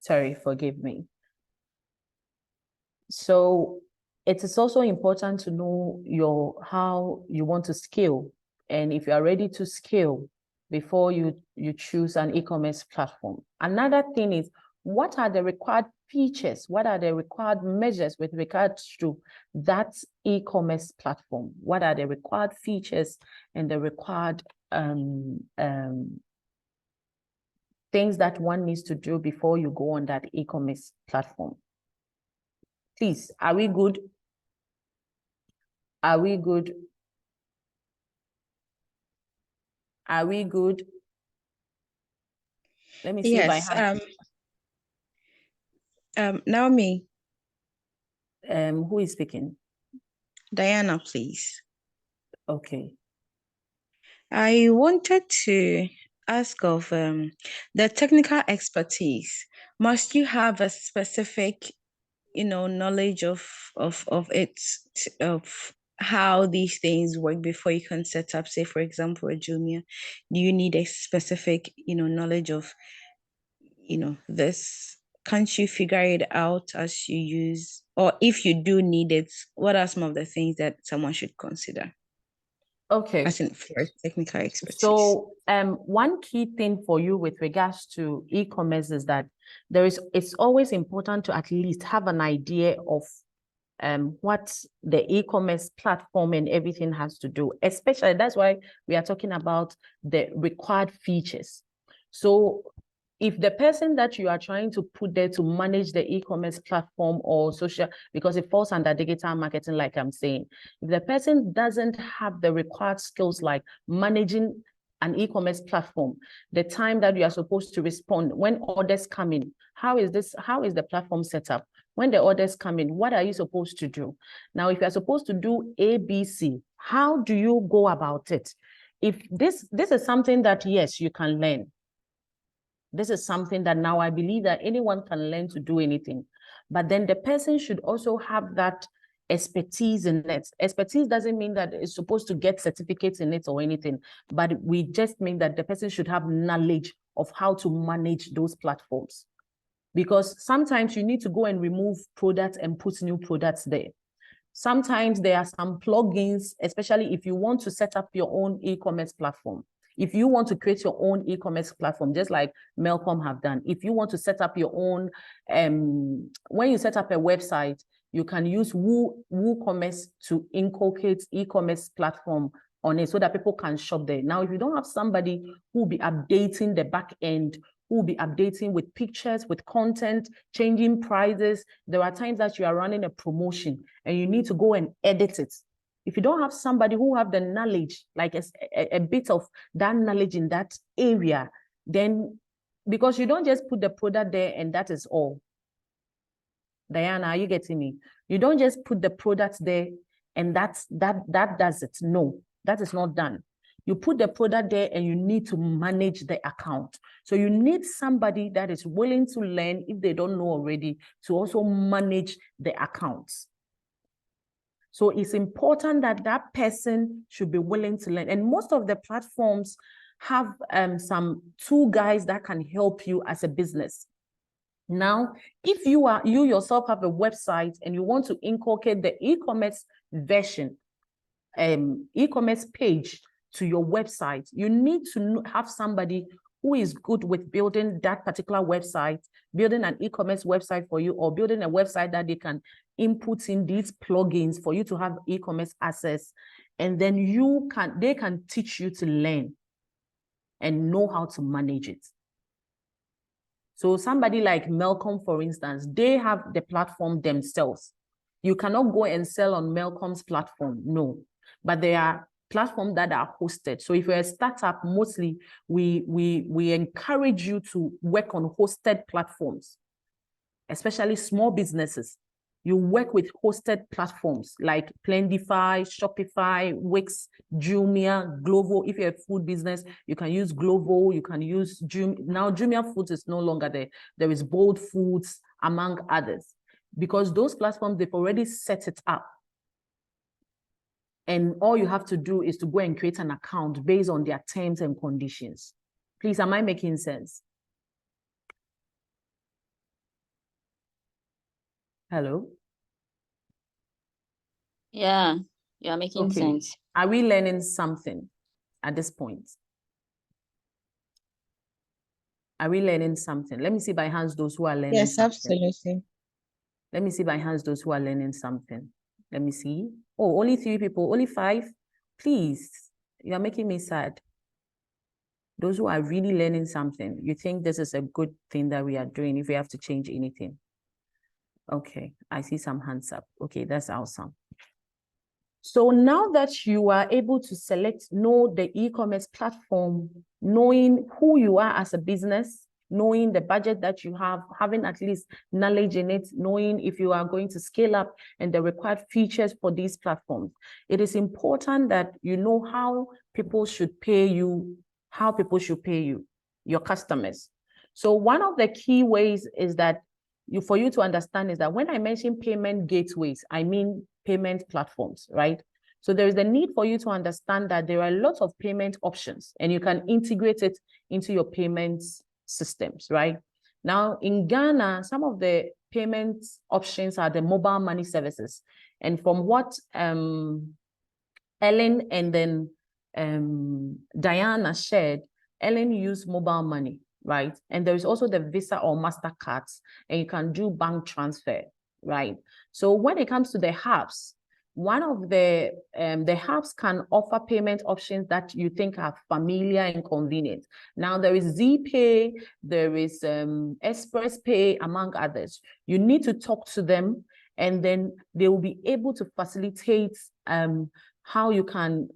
Sorry, forgive me. So it is also important to know how you want to scale. And if you are ready to scale before you choose an e-commerce platform. Another thing is, what are the required features? What are the required measures with regards to that e-commerce platform? What are the required features and the required things that one needs to do before you go on that e-commerce platform? Please, are we good? Are we good? Are we good? Let me see if I have. Naomi. Who is speaking? Diana, please. Okay. I wanted to ask of the technical expertise. Must you have a specific, knowledge of it, of how these things work before you can set up, say, for example, a Jumia? Do you need a specific, knowledge of, this? Can't you figure it out as you use, or if you do need it, what are some of the things that someone should consider? Okay. As in for technical expertise. So one key thing for you with regards to e-commerce is that it's always important to at least have an idea of what the e-commerce platform and everything has to do. Especially, that's why we are talking about the required features. So if the person that you are trying to put there to manage the e-commerce platform or social, because it falls under digital marketing, like I'm saying, if the person doesn't have the required skills like managing an e-commerce platform, the time that you are supposed to respond when orders come in, how is the platform set up? When the orders come in, what are you supposed to do? Now, if you're supposed to do ABC, how do you go about it? If this is something that, yes, you can learn. This is something that now I believe that anyone can learn to do anything. But then the person should also have that expertise in it. Expertise doesn't mean that it's supposed to get certificates in it or anything, but we just mean that the person should have knowledge of how to manage those platforms. Because sometimes you need to go and remove products and put new products there. Sometimes there are some plugins, especially if you want to set up your own e-commerce platform. If you want to create your own e-commerce platform, just like Malcolm have done, if you want to set up your own, when you set up a website, you can use WooCommerce to inculcate e-commerce platform on it so that people can shop there. Now, if you don't have somebody who will be updating the back end, who will be updating with pictures, with content, changing prices, there are times that you are running a promotion and you need to go and edit it. If you don't have somebody who have the knowledge, like a bit of that knowledge in that area, then, because you don't just put the product there and that is all. Diana, are you getting me? You don't just put the product there and that does it. No, that is not done. You put the product there and you need to manage the account. So you need somebody that is willing to learn, if they don't know already, to also manage the accounts. So it's important that that person should be willing to learn. And most of the platforms have some tool guides that can help you as a business. Now, if you yourself have a website and you want to inculcate the e-commerce version, e-commerce page to your website, you need to have somebody who is good with building that particular website, building an e-commerce website for you, or building a website that they can input in these plugins for you to have e-commerce access. And then they can teach you to learn and know how to manage it. So somebody like Malcolm, for instance, they have the platform themselves. You cannot go and sell on Malcolm's platform, no. But there are platforms that are hosted. So if you're a startup, mostly we encourage you to work on hosted platforms, especially small businesses. You work with hosted platforms like Plentify, Shopify, Wix, Jumia, Glovo. If you're a food business, you can use Glovo, you can use Jumia. Now, Jumia Foods is no longer there. There is Bold Foods, among others, because those platforms, they've already set it up. And all you have to do is to go and create an account based on their terms and conditions. Please, am I making sense? Hello? Yeah, you're making Okay. sense. Are we learning something at this point? Are we learning something? Let me see by hands those who are learning Yes, something. absolutely. Let me see by hands those who are learning something. Let me see. Oh, only 3 people, only 5. Please, you are making me sad. Those who are really learning something, you think this is a good thing that we are doing if we have to change anything. Okay, I see some hands up. Okay, that's awesome. So now that you are able to know the e-commerce platform, knowing who you are as a business, knowing the budget that you have, having at least knowledge in it, knowing if you are going to scale up and the required features for these platforms, it is important that you know how people should pay you, your customers. So one of the key ways is that for you to understand is that when I mention payment gateways, I mean payment platforms, right? So there is the need for you to understand that there are lots of payment options and you can integrate it into your payments systems, right? Now in Ghana, some of the payment options are the mobile money services. And from what Ellen and then Diana shared, Ellen used mobile money, right? And there is also the Visa or MasterCards, and you can do bank transfer, right? So when it comes to the hubs, one of the hubs can offer payment options that you think are familiar and convenient. Now there is ZPay, there is Express Pay, among others. You need to talk to them, and then they will be able to facilitate how you can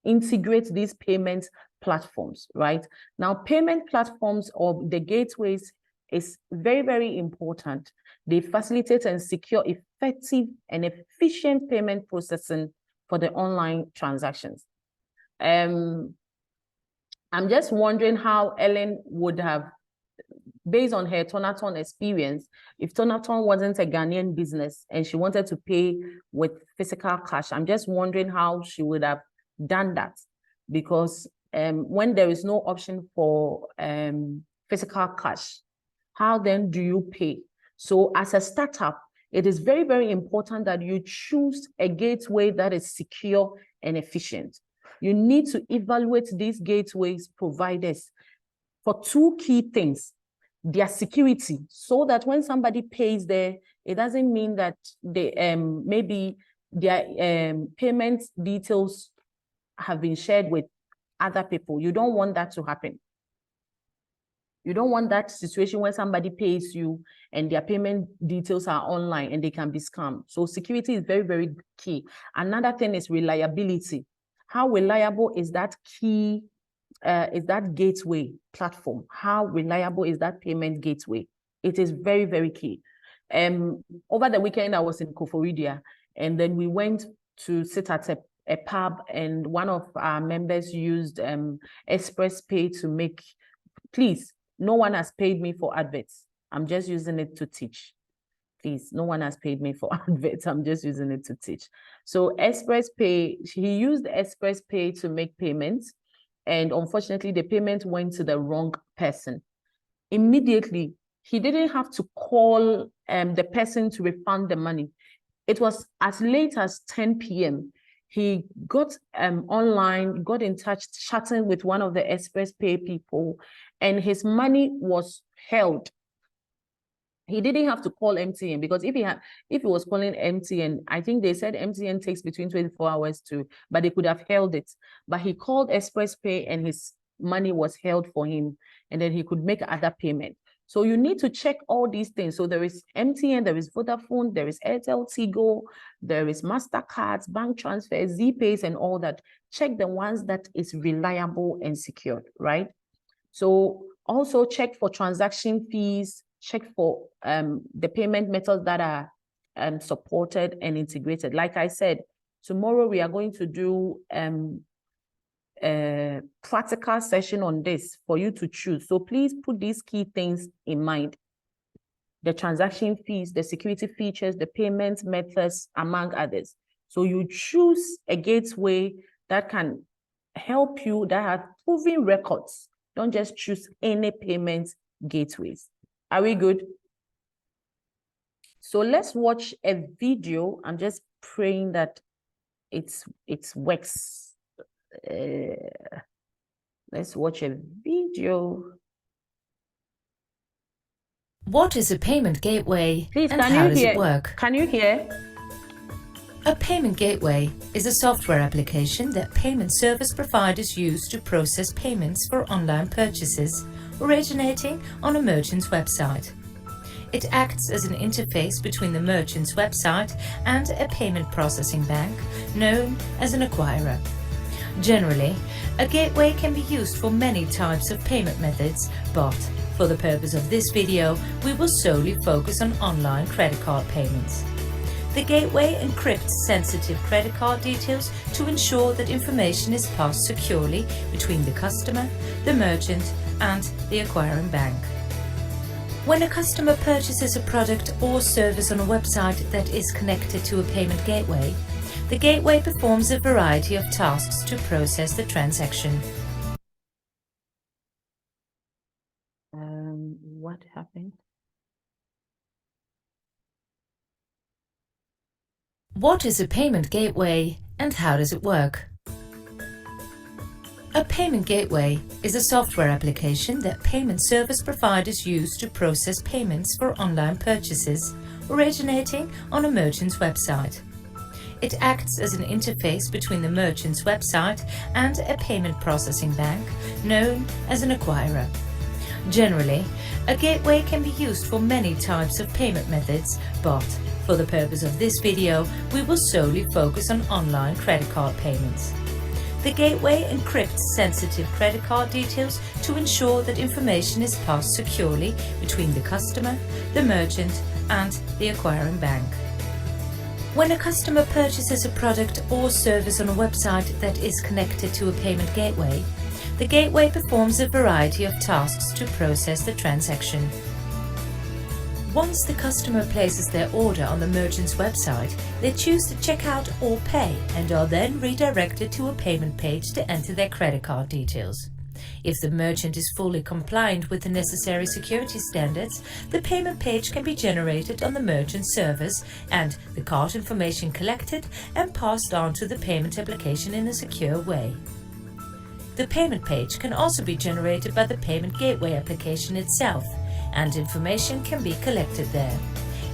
integrate these payment platforms, right? Now, payment platforms or the gateways is very, very important. They facilitate and secure effective and efficient payment processing for the online transactions. I'm just wondering how Ellen would have, based on her Tonaton experience, if Tonaton wasn't a Ghanaian business and she wanted to pay with physical cash, I'm just wondering how she would have done that. Because when there is no option for physical cash, how then do you pay? So as a startup, it is very, very important that you choose a gateway that is secure and efficient. You need to evaluate these gateways providers for 2 key things: their security, so that when somebody pays there, it doesn't mean that they maybe their payment details have been shared with other people. You don't want that to happen. You don't want that situation where somebody pays you and their payment details are online and they can be scammed. So security is very, very key. Another thing is reliability. How reliable is that key, is that gateway platform? How reliable is that payment gateway? It is very, very key. Over the weekend, I was in Koforidia, and then we went to sit at a pub, and one of our members used Express Pay to make, please, no one has paid me for adverts. I'm just using it to teach. Please, no one has paid me for adverts. I'm just using it to teach. So Express Pay, he used Express Pay to make payments. And unfortunately, the payment went to the wrong person. Immediately, he didn't have to call the person to refund the money. It was as late as 10 p.m. He got online, got in touch, chatting with one of the Express Pay people, and his money was held. He didn't have to call MTN, because if he was calling MTN, I think they said MTN takes between 24 hours but they could have held it. But he called Express Pay and his money was held for him, and then he could make other payment. So you need to check all these things. So there is MTN, there is Vodafone, there is Airtel, Tigo, there is MasterCards, bank transfers, ZPays, and all that. Check the ones that is reliable and secured, right? So also check for transaction fees, check for the payment methods that are supported and integrated. Like I said, tomorrow we are going to do a practical session on this for you to choose. So please put these key things in mind: the transaction fees, the security features, the payment methods, among others. So you choose a gateway that can help you, that have proven records. Don't just choose any payment gateways. Are we good? So let's watch a video. I'm just praying that it works. Let's watch a video. What is a payment gateway Please, and can how you does hear? it work? Can you hear? A payment gateway is a software application that payment service providers use to process payments for online purchases originating on a merchant's website. It acts as an interface between the merchant's website and a payment processing bank known as an acquirer. Generally, a gateway can be used for many types of payment methods, but for the purpose of this video, we will solely focus on online credit card payments. The gateway encrypts sensitive credit card details to ensure that information is passed securely between the customer, the merchant, and the acquiring bank. When a customer purchases a product or service on a website that is connected to a payment gateway, the gateway performs a variety of tasks to process the transaction. What happened? What is a payment gateway and how does it work? A payment gateway is a software application that payment service providers use to process payments for online purchases originating on a merchant's website. It acts as an interface between the merchant's website and a payment processing bank known as an acquirer. Generally, a gateway can be used for many types of payment methods, but for the purpose of this video, we will solely focus on online credit card payments. The gateway encrypts sensitive credit card details to ensure that information is passed securely between the customer, the merchant, and the acquiring bank. When a customer purchases a product or service on a website that is connected to a payment gateway, the gateway performs a variety of tasks to process the transaction. Once the customer places their order on the merchant's website, they choose to check out or pay and are then redirected to a payment page to enter their credit card details. If the merchant is fully compliant with the necessary security standards, the payment page can be generated on the merchant's servers and the card information collected and passed on to the payment application in a secure way. The payment page can also be generated by the payment gateway application itself, and information can be collected there.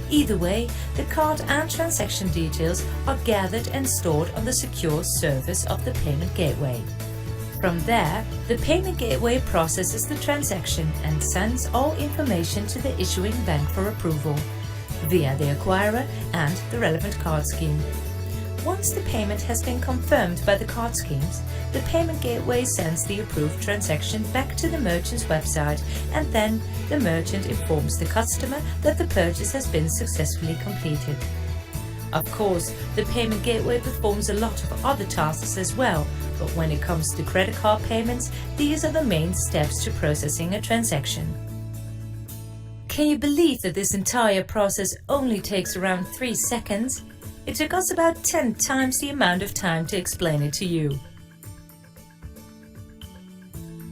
Either way, the card and transaction details are gathered and stored on the secure service of the payment gateway. From there, the payment gateway processes the transaction and sends all information to the issuing bank for approval via the acquirer and the relevant card scheme. Once the payment has been confirmed by the card schemes, the payment gateway sends the approved transaction back to the merchant's website, and then the merchant informs the customer that the purchase has been successfully completed. Of course, the payment gateway performs a lot of other tasks as well, but when it comes to credit card payments, these are the main steps to processing a transaction. Can you believe that this entire process only takes around 3 seconds? It took us about 10 times the amount of time to explain it to you.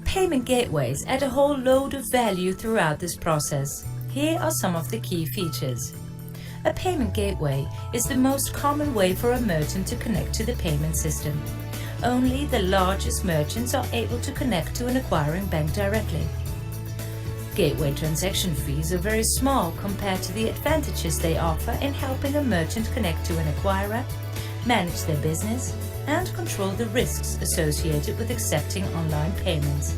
Payment gateways add a whole load of value throughout this process. Here are some of the key features. A payment gateway is the most common way for a merchant to connect to the payment system. Only the largest merchants are able to connect to an acquiring bank directly. Gateway transaction fees are very small compared to the advantages they offer in helping a merchant connect to an acquirer, manage their business, and control the risks associated with accepting online payments.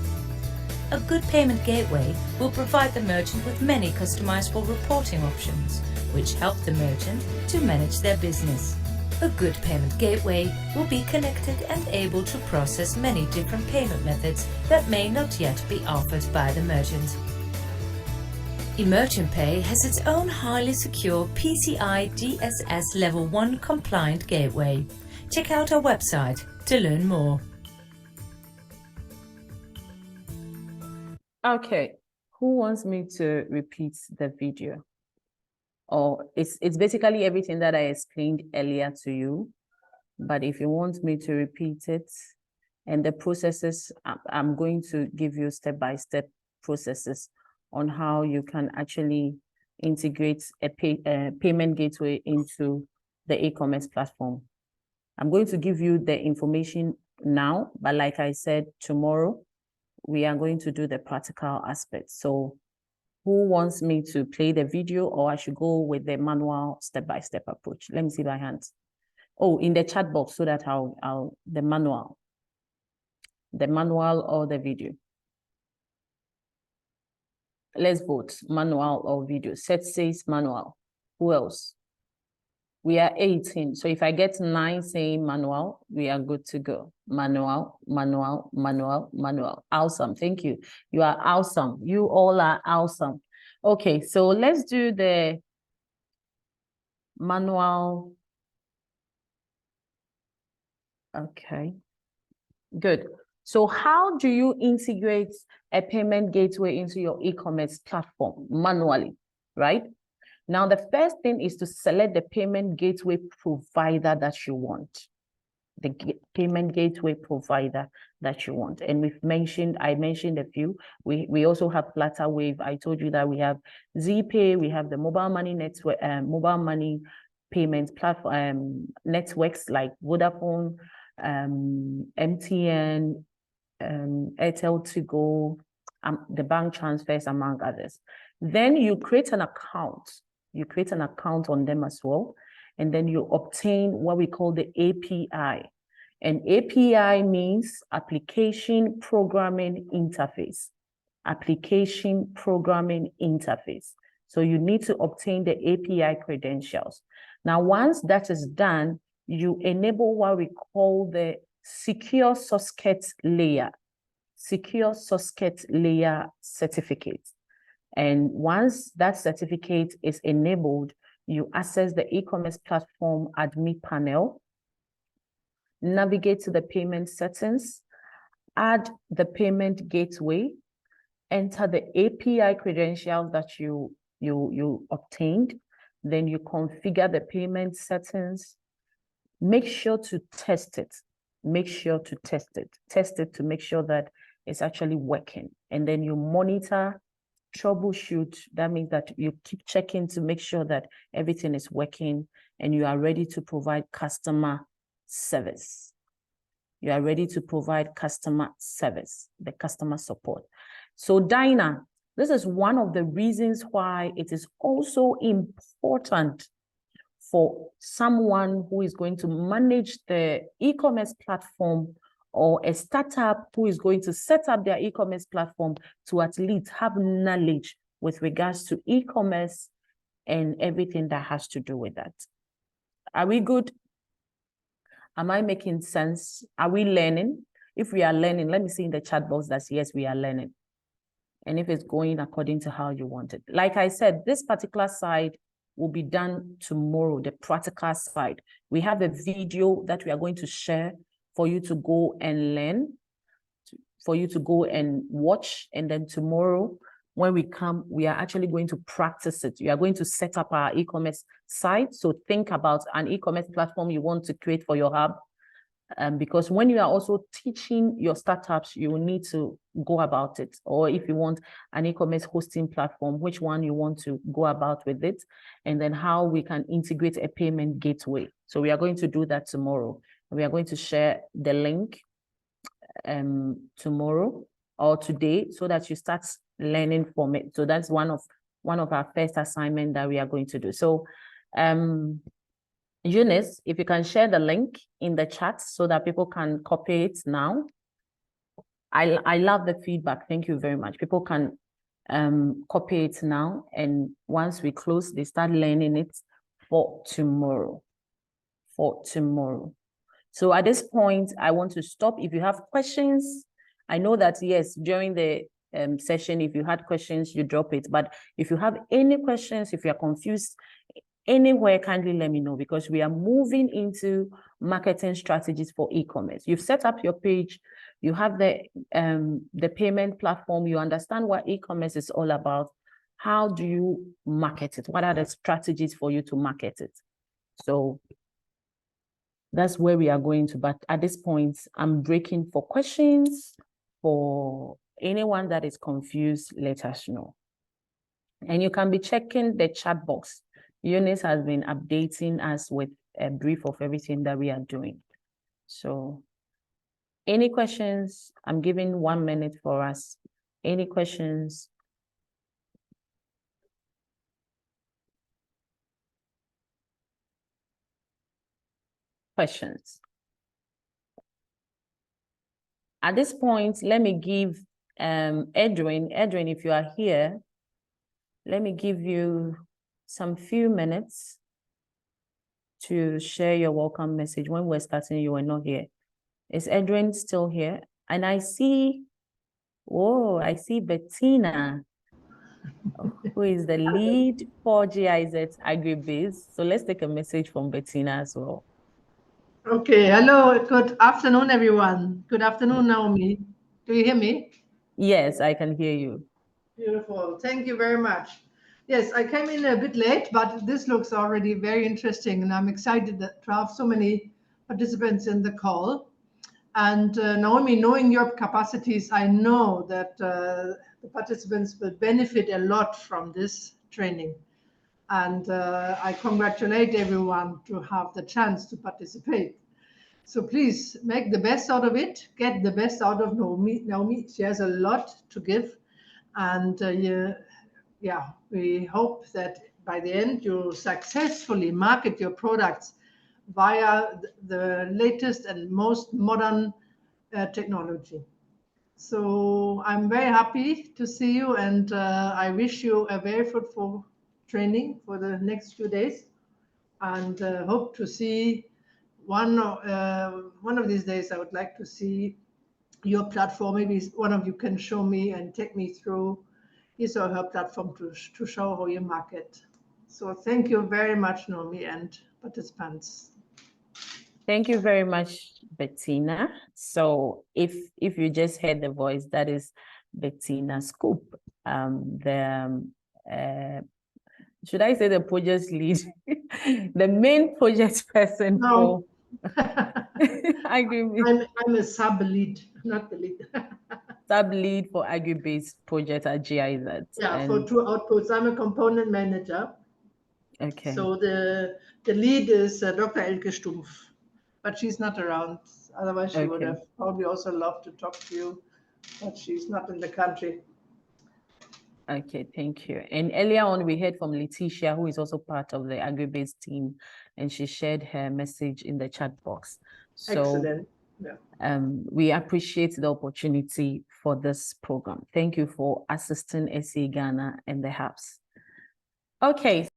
A good payment gateway will provide the merchant with many customizable reporting options, which help the merchant to manage their business. A good payment gateway will be connected and able to process many different payment methods that may not yet be offered by the merchant. Emergent Pay has its own highly secure PCI DSS Level 1 compliant gateway. Check out our website to learn more. Okay, who wants me to repeat the video? Or it's basically everything that I explained earlier to you, but if you want me to repeat it, and the processes, I'm going to give you step-by-step processes on how you can actually integrate a payment gateway into the e-commerce platform. I'm going to give you the information now, but like I said, tomorrow, we are going to do the practical aspect. So who wants me to play the video, or I should go with the manual step-by-step approach? Let me see by hands. Oh, in the chat box, so that I'll the manual or the video. Let's vote, manual or video. Set says manual. Who else? We are 18. So if I get 9 saying manual, we are good to go. Manual, manual, manual, manual. Awesome. Thank you. You are awesome. You all are awesome. Okay, so let's do the manual. Okay, good. So how do you integrate a payment gateway into your e-commerce platform manually, right? Now, the first thing is to select the payment gateway provider that you want. The payment gateway provider that you want. And I mentioned a few. We also have Flutterwave. I told you that we have ZPay, we have the mobile money network, mobile money payment platform networks like Vodafone, MTN, Airtel to Go, the bank transfers, among others. Then you create an account. You create an account on them as well. And then you obtain what we call the API. And API means Application Programming Interface. Application Programming Interface. So you need to obtain the API credentials. Now, once that is done, you enable what we call the Secure Socket Layer. Secure Socket Layer certificate. And once that certificate is enabled, you access the e-commerce platform admin panel, navigate to the payment settings, add the payment gateway, enter the API credentials that you obtained, then you configure the payment settings. Make sure to test it. Make sure to test it. Test it to make sure that it's actually working. And then you monitor, troubleshoot. That means that you keep checking to make sure that everything is working and you are ready to provide customer service. You are ready to provide customer service, the customer support. So Dinah, this is one of the reasons why it is also important for someone who is going to manage the e-commerce platform, or a startup who is going to set up their e-commerce platform, to at least have knowledge with regards to e-commerce and everything that has to do with that. Are we good? Am I making sense? Are we learning? If we are learning, let me see in the chat box that yes, we are learning. And if it's going according to how you want it. Like I said, this particular side will be done tomorrow, the practical side. We have a video that we are going to share for you to go and learn, for you to go and watch. And then tomorrow, when we come, we are actually going to practice it. We are going to set up our e-commerce site. So think about an e-commerce platform you want to create for your hub. Because when you are also teaching your startups, you will need to go about it. Or if you want an e-commerce hosting platform, which one you want to go about with it, and then how we can integrate a payment gateway. So we are going to do that tomorrow. We are going to share the link tomorrow or today so that you start learning from it. So that's one of our first assignment that we are going to do. So Eunice, if you can share the link in the chat so that people can copy it now. I love the feedback. Thank you very much. People can copy it now, and once we close, they start learning it for tomorrow. So at this point, I want to stop. If you have questions, I know that, yes, during the session, if you had questions, you drop it. But if you have any questions, if you are confused anywhere, kindly let me know, because we are moving into marketing strategies for e-commerce. You've set up your page, you have the payment platform, you understand what e-commerce is all about. How do you market it? What are the strategies for you to market it? So that's where we are going to. But at this point, I'm breaking for questions. For anyone that is confused, let us know. And you can be checking the chat box. Eunice has been updating us with a brief of everything that we are doing. So any questions? I'm giving 1 minute for us. Any questions? Questions? At this point, let me give Edwin, if you are here, let me give you some few minutes to share your welcome message. When we're starting, you were not here. Is Edwin still here? And I see, I see Bettina, who is the lead for GIZ Agribiz. So let's take a message from Bettina as well. Okay, hello, good afternoon, everyone. Good afternoon, Naomi. Do you hear me? Yes, I can hear you. Beautiful, thank you very much. Yes, I came in a bit late, but this looks already very interesting, and I'm excited to have so many participants in the call. And Naomi, knowing your capacities, I know that the participants will benefit a lot from this training. And I congratulate everyone to have the chance to participate. So please make the best out of it, get the best out of Naomi. She has a lot to give. And we hope that by the end you successfully market your products via the latest and most modern technology. So I'm very happy to see you, and I wish you a very fruitful training for the next few days, and hope to see one of these days. I would like to see your platform. Maybe one of you can show me and take me through his or her platform to show how you market. So thank you very much, Naomi, and participants. Thank you very much, Bettina. So if you just heard the voice, that is Bettina Scoop, should I say the project lead, the main project person No. Agribiz. I'm a sub lead, not the lead. Sub lead for Agribiz project at GIZ. Yeah, for 2 outputs. I'm a component manager. Okay. So the lead is Dr. Elke Stumpf, but she's not around. Otherwise, she would have probably also loved to talk to you, but she's not in the country. Okay, thank you. And earlier on, we heard from Letitia, who is also part of the Agribiz team, and she shared her message in the chat box. So, excellent. Yeah. We appreciate the opportunity for this program. Thank you for assisting SE Ghana and the hubs. Okay.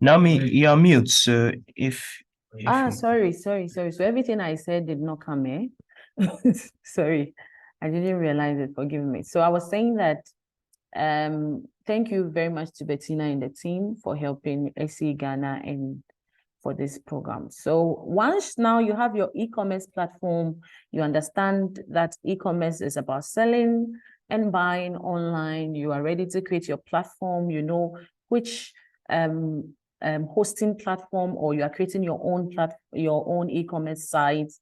Naomi, you're mute, so if sorry. So everything I said did not come in. Sorry, I didn't realize it. Forgive me. So I was saying that thank you very much to Bettina and the team for helping SE Ghana and for this program. So once now you have your e-commerce platform, you understand that e-commerce is about selling and buying online. You are ready to create your platform. You know which hosting platform, or you are creating your own e-commerce site.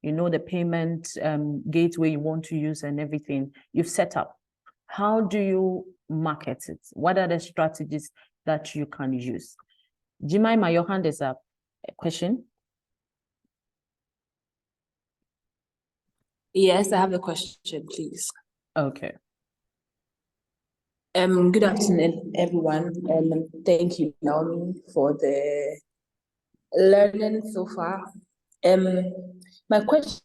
You know the payment gateway you want to use and everything you've set up. How do you market it? What are the strategies that you can use? Jemima, your hand is up. A question? Yes, I have a question, please. Okay. Good afternoon, everyone. Thank you, Naomi, for the learning so far. My question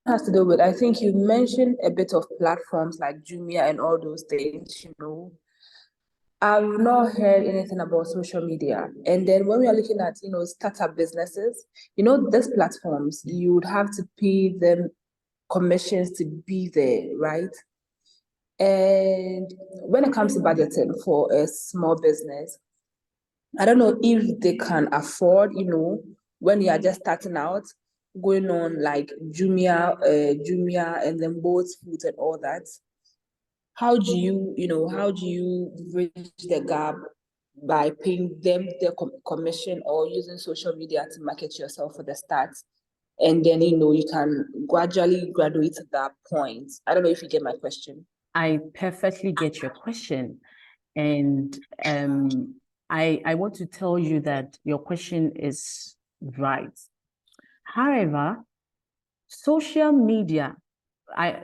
has to do with, I think you mentioned a bit of platforms like Jumia and all those things, you know. I've not heard anything about social media. And then when we are looking at, startup businesses, these platforms, you would have to pay them commissions to be there, right? And when it comes to budgeting for a small business, I don't know if they can afford, when you are just starting out, going on like Jumia, and then Bolt Food and all that. How do you bridge the gap by paying them the commission or using social media to market yourself for the start? And then, you can gradually graduate to that point. I don't know if you get my question. I perfectly get your question. And I want to tell you that your question is right. However, social media,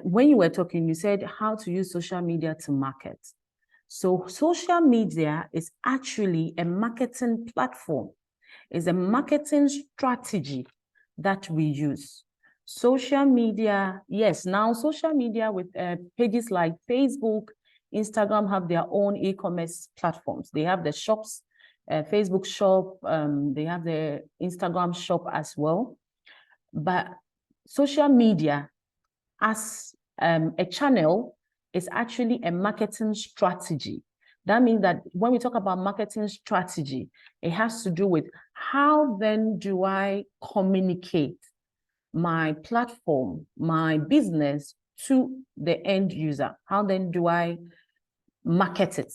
when you were talking, you said how to use social media to market. So social media is actually a marketing platform. It's a marketing strategy that we use. Social media, yes, now social media with pages like Facebook, Instagram have their own e-commerce platforms. They have the shops, Facebook shop, they have the Instagram shop as well. But social media as a channel is actually a marketing strategy. That means that when we talk about marketing strategy, it has to do with how then do I communicate my platform, my business to the end user? How then do I market it?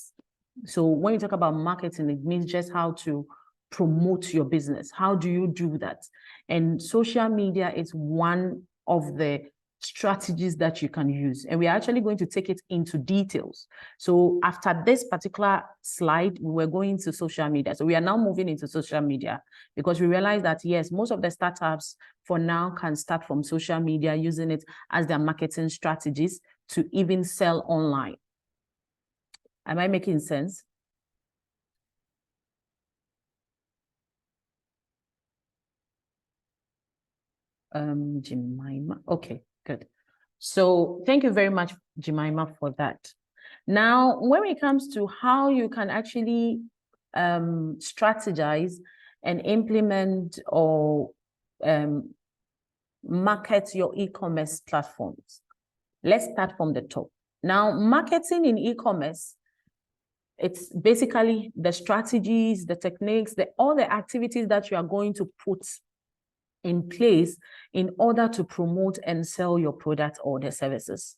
So when you talk about marketing, it means just how to promote your business. How do you do that? And social media is one of the strategies that you can use. And we're actually going to take it into details. So after this particular slide, we're going to social media. So we are now moving into social media because we realize that, yes, most of the startups for now can start from social media using it as their marketing strategies to even sell online. Am I making sense? Jemima, okay, good. So thank you very much, Jemima, for that. Now, when it comes to how you can actually strategize and implement or market your e-commerce platforms, let's start from the top. Now, marketing in e-commerce, it's basically the strategies, the techniques, all the activities that you are going to put in place in order to promote and sell your product or the services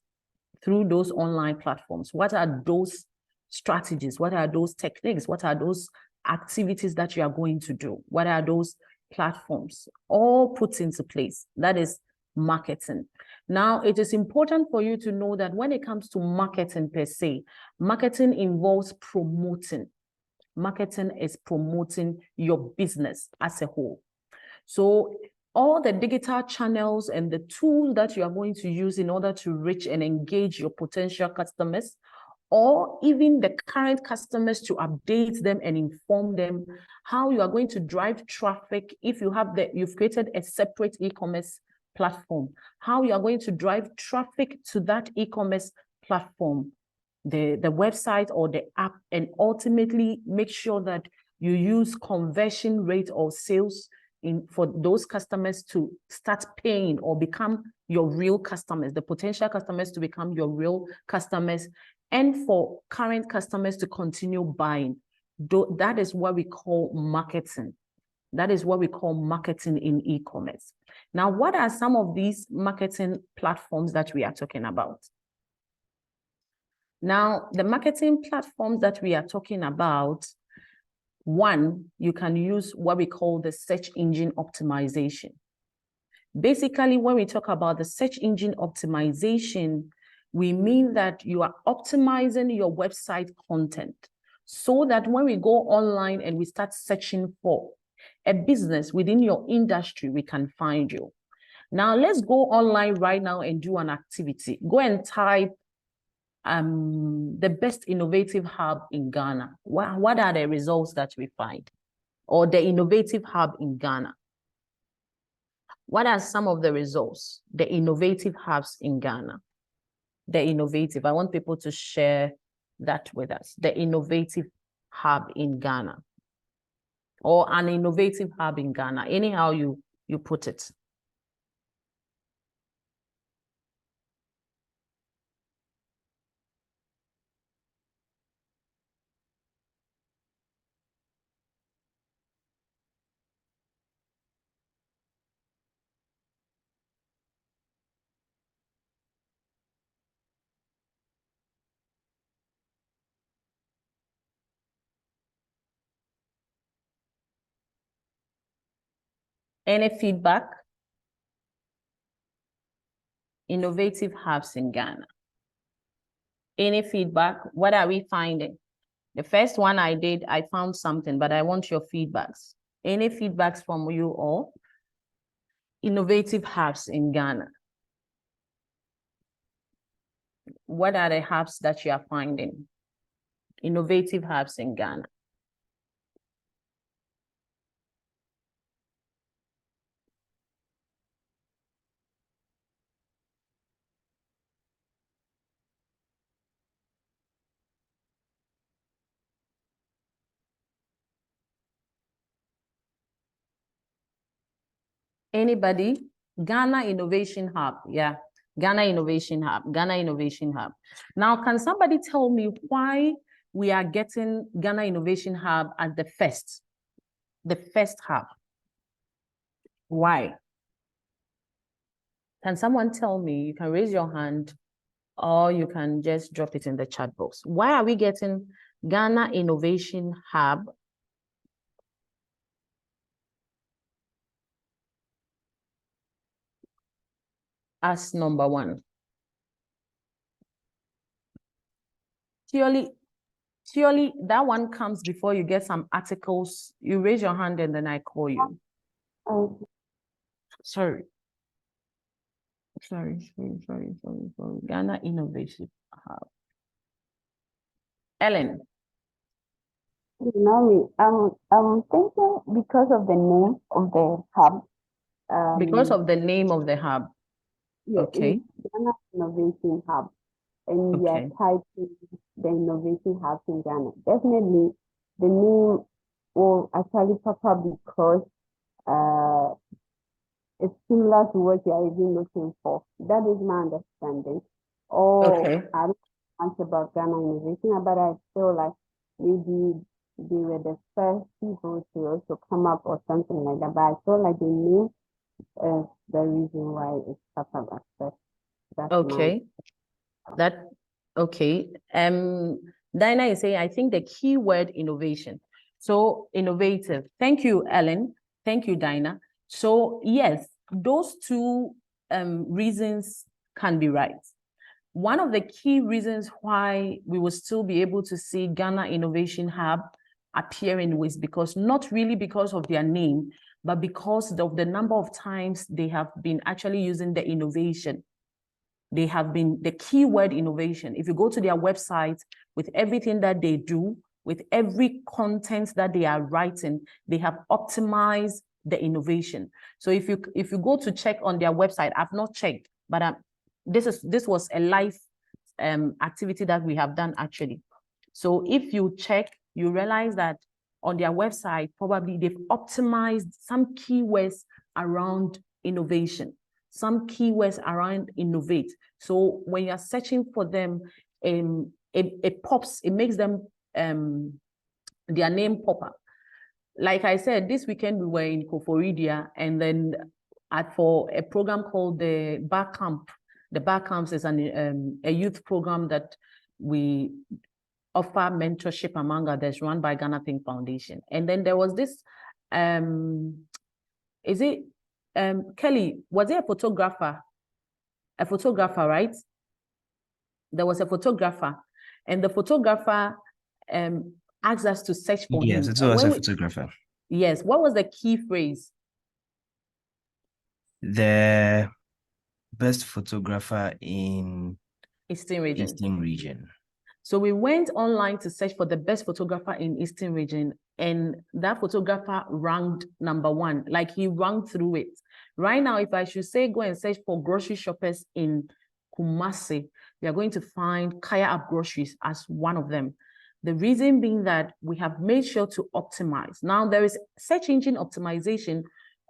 through those online platforms. What are those strategies? What are those techniques? What are those activities that you are going to do? What are those platforms? All put into place. That is marketing. Now, it is important for you to know that when it comes to marketing per se, marketing involves promoting. Marketing is promoting your business as a whole. So all the digital channels and the tools that you are going to use in order to reach and engage your potential customers, or even the current customers to update them and inform them how you are going to drive traffic. If you have you've created a separate e-commerce platform, how you are going to drive traffic to that e-commerce platform, the website or the app, and ultimately make sure that you use conversion rate or sales for those customers to start paying or become your real customers, the potential customers to become your real customers, and for current customers to continue buying. That is what we call marketing. That is what we call marketing in e-commerce. Now, what are some of these marketing platforms that we are talking about? Now, the marketing platforms that we are talking about, one, you can use what we call the search engine optimization. Basically, when we talk about the search engine optimization, we mean that you are optimizing your website content so that when we go online and we start searching for a business within your industry, we can find you. Now, let's go online right now and do an activity. Go and type the best innovative hub in Ghana. What are the results that we find? Or the innovative hub in Ghana. What are some of the results? The innovative hubs in Ghana. The innovative. I want people to share that with us, the innovative hub in Ghana, or an innovative hub in Ghana, anyhow you put it. Any feedback? Innovative hubs in Ghana. Any feedback? What are we finding? The first one I did, I found something, but I want your feedbacks. Any feedbacks from you all? Innovative hubs in Ghana. What are the hubs that you are finding? Innovative hubs in Ghana. Anybody? Ghana Innovation Hub. Yeah, Ghana Innovation Hub. Ghana Innovation Hub. Now, can somebody tell me why we are getting Ghana Innovation Hub as the first hub? Why? Can someone tell me? You can raise your hand or you can just drop it in the chat box. Why are we getting Ghana Innovation Hub as number one? Surely that one comes before you get some articles. You raise your hand and then I call you. Sorry. Ghana Innovation Hub. Ellen. Naomi, I'm thinking because of the name of the hub. Because of the name of the hub. Yeah, Okay. it's Ghana Innovation Hub, and you are Okay. typing the innovation hub in Ghana. Definitely, the name will actually pop up because it's similar to what you are even looking for. That is my understanding. Okay. I don't know much about Ghana Innovation, but I feel like maybe they were the first people to also come up or something like that. But I feel like the name is the reason why it's popped up at first. That's Okay. Okay. Dinah is saying, I think the key word innovation. So innovative. Thank you, Ellen. Thank you, Dinah. So yes, those two reasons can be right. One of the key reasons why we will still be able to see Ghana Innovation Hub appearing is because not really because of their name, but because of the number of times they have been actually using the innovation. They have been the keyword innovation. If you go to their website with everything that they do, with every content that they are writing, they have optimized the innovation. So if you go to check on their website, I've not checked, but this was a live activity that we have done actually. So if you check, you realize that on their website, probably they've optimized some keywords around innovation, some keywords around innovate. So when you're searching for them, it pops, it makes them their name pop up. Like I said, this weekend we were in Koforidia, and then for a program called the Bar Camp. The Bar Camps is a youth program that we offer mentorship among others, run by Ghana Think Foundation. And then there was this, is it Kelly? Was it a photographer? A photographer, right? There was a photographer, and the photographer asked us to search for him. Yes, it was a photographer. Yes. What was the key phrase? The best photographer in Eastern region. Eastern region. So we went online to search for the best photographer in Eastern region, and that photographer ranked number one. Like he ranked through it. Right now, if I should say go and search for grocery shoppers in Kumasi, you're going to find Kaya Up Groceries as one of them. The reason being that we have made sure to optimize. Now there is search engine optimization,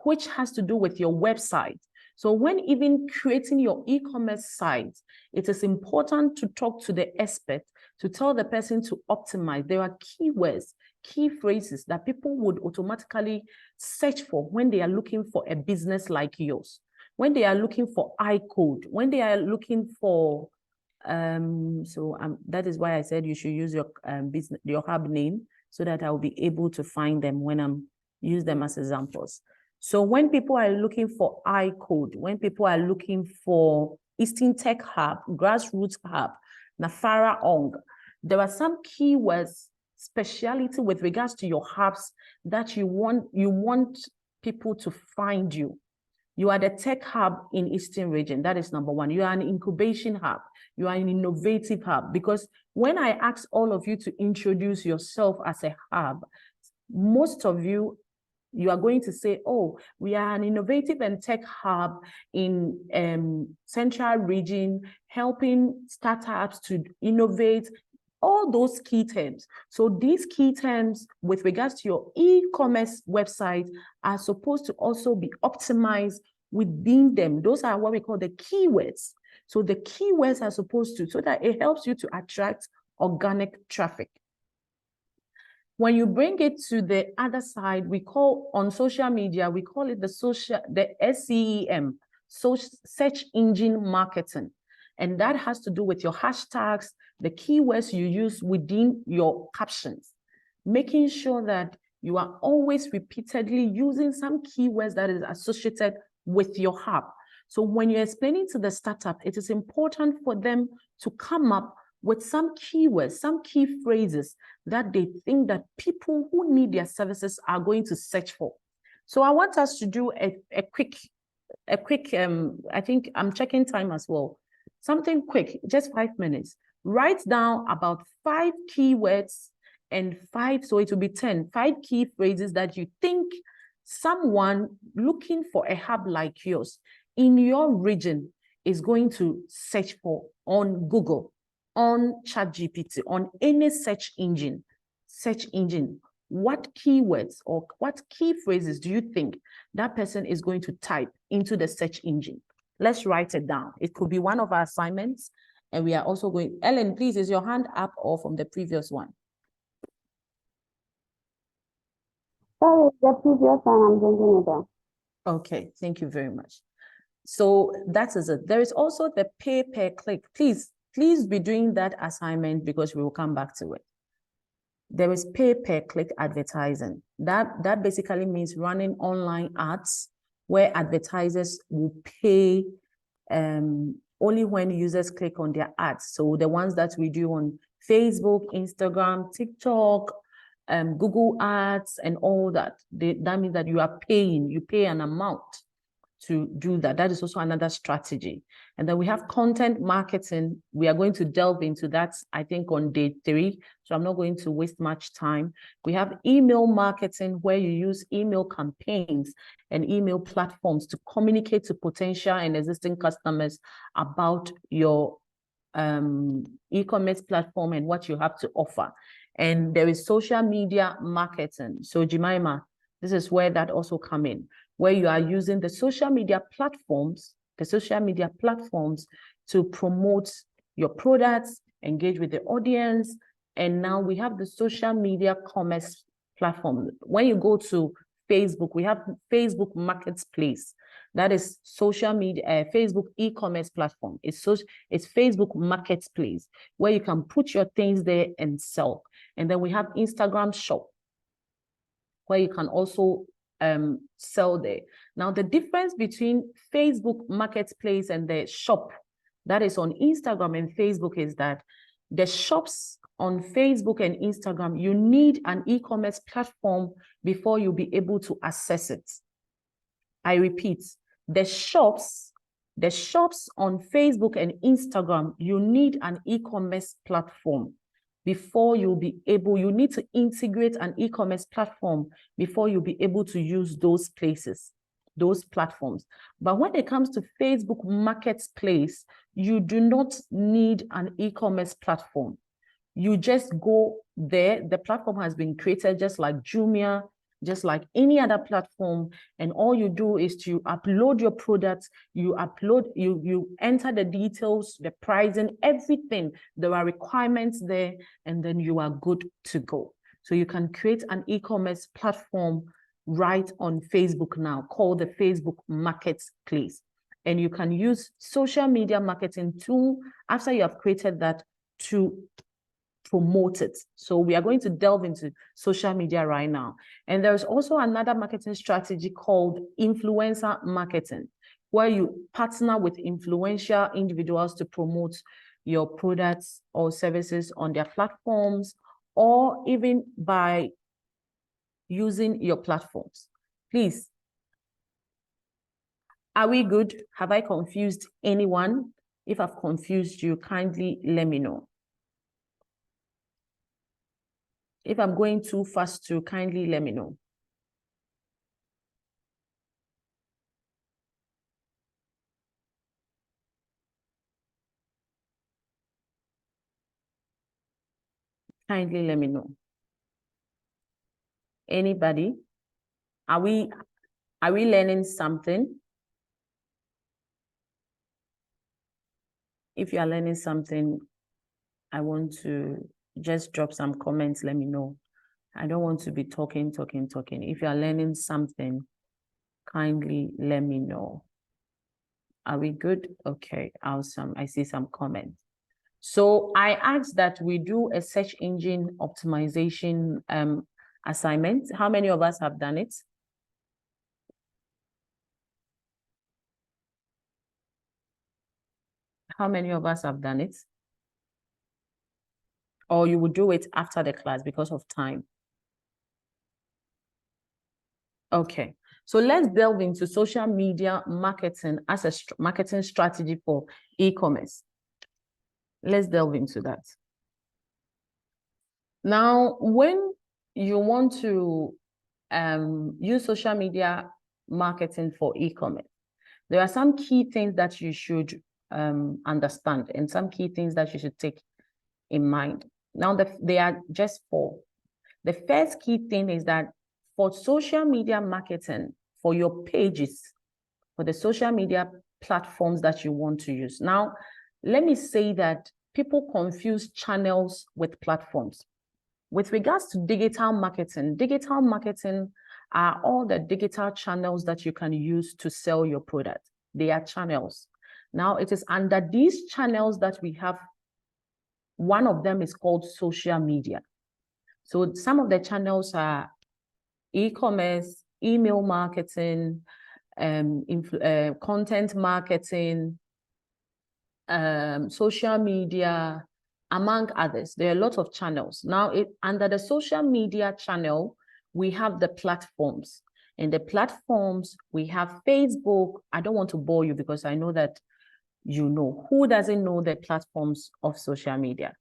which has to do with your website. So when even creating your e-commerce site, it is important to talk to the expert, to tell the person to optimize. There are keywords, key phrases that people would automatically search for when they are looking for a business like yours, when they are looking for iCode, when they are looking for, that is why I said you should use your business, your hub name, so that I will be able to find them when I'm use them as examples. So when people are looking for iCode, when people are looking for Eastern Tech Hub, Grassroots Hub, Nafara Ong, there are some keywords, speciality with regards to your hubs that you want people to find you. You are the tech hub in Eastern region. That is number one. You are an incubation hub. You are an innovative hub. Because when I ask all of you to introduce yourself as a hub, most of you are going to say, oh, we are an innovative and tech hub in Central region, helping startups to innovate, all those key terms. So these key terms with regards to your e-commerce website are supposed to also be optimized within them. Those are what we call the keywords. So the keywords are supposed to, so that it helps you to attract organic traffic. When you bring it to the other side, we call on social media, we call it the SEM, search engine marketing. And that has to do with your hashtags, the keywords you use within your captions, making sure that you are always repeatedly using some keywords that is associated with your hub. So when you're explaining to the startup, it is important for them to come up with some keywords, some key phrases that they think that people who need their services are going to search for. So I want us to do a quick, I think I'm checking time as well. Something quick, just 5 minutes. Write down about 5 keywords and 5, so it will be 10, 5 key phrases that you think someone looking for a hub like yours in your region is going to search for on Google, on ChatGPT, on any search engine. What keywords or what key phrases do you think that person is going to type into the search engine? Let's write it down. It could be one of our assignments. And we are also going, Ellen, please, is your hand up or from the previous one? Sorry, the previous one, I'm bringing it down. Okay, thank you very much. So that is it. There is also the pay per click. Please be doing that assignment because we will come back to it. There is pay per click advertising. That basically means running online ads where advertisers will pay only when users click on their ads. So the ones that we do on Facebook, Instagram, TikTok, Google ads and all that, that means that you are paying, you pay an amount to do that. That is also another strategy. And then we have content marketing. We are going to delve into that, I think, on day 3. So I'm not going to waste much time. We have email marketing, where you use email campaigns and email platforms to communicate to potential and existing customers about your e-commerce platform and what you have to offer. And there is social media marketing. So Jemima, this is where that also come in, where you are using the social media platforms, to promote your products, engage with the audience. And now we have the social media commerce platform. When you go to Facebook, we have Facebook Marketplace. That is social media, Facebook e-commerce platform. It's Facebook Marketplace, where you can put your things there and sell. And then we have Instagram Shop, where you can also sell there. Now, the difference between Facebook Marketplace and the shop that is on Instagram and Facebook is that the shops on Facebook and Instagram, you need an e-commerce platform before you'll be able to access it. I repeat, the shops on Facebook and Instagram, you need an e-commerce platform before you'll be able, you need to integrate an e-commerce platform before you'll be able to use those places. those platforms. But when it comes to Facebook Marketplace, you do not need an e-commerce platform. You just go there. The platform has been created just like Jumia, just like any other platform. And all you do is to upload your products, you enter the details, the pricing, everything. There are requirements there, and then you are good to go. So you can create an e-commerce platform right on Facebook now, called the Facebook Marketplace. And you can use social media marketing tool after you have created that to promote it. So we are going to delve into social media right now. And there's also another marketing strategy called influencer marketing, where you partner with influential individuals to promote your products or services on their platforms, or even by using your platforms. Please, are we good? Have I confused anyone? If I've confused you, kindly let me know. If I'm going too fast, to kindly let me know. Kindly let me know. Anybody? Are we learning something? If you are learning something, I want to just drop some comments, let me know. I don't want to be talking. If you are learning something, kindly let me know. Are we good? Okay, awesome. I see some comments. So I asked that we do a search engine optimization assignment. How many of us have done it? How many of us have done it? Or you would do it after the class because of time? Okay, so let's delve into social media marketing as a marketing strategy for e-commerce. Let's delve into that. Now, when you want to use social media marketing for e-commerce, there are some key things that you should understand, and some key things that you should take in mind. Now, they are just 4. The first key thing is that for social media marketing, for your pages, for the social media platforms that you want to use. Now, let me say that people confuse channels with platforms. With regards to digital marketing are all the digital channels that you can use to sell your product. They are channels. Now, it is under these channels that we have, one of them is called social media. So some of the channels are e-commerce, email marketing, content marketing, social media, among others. There are a lot of channels. Now, under the social media channel, we have the platforms. In the platforms, we have Facebook. I don't want to bore you because I know that you know. Who doesn't know the platforms of social media?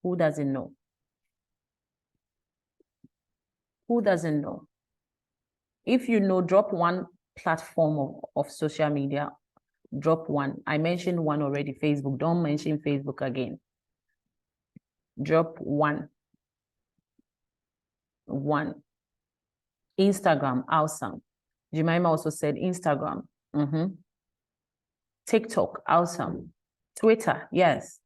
Who doesn't know? Who doesn't know? If you know, drop one platform of social media. Drop one. I mentioned one already, Facebook. Don't mention Facebook again. Drop one. Instagram, awesome. Jemima also said Instagram. TikTok, awesome. Twitter, yes.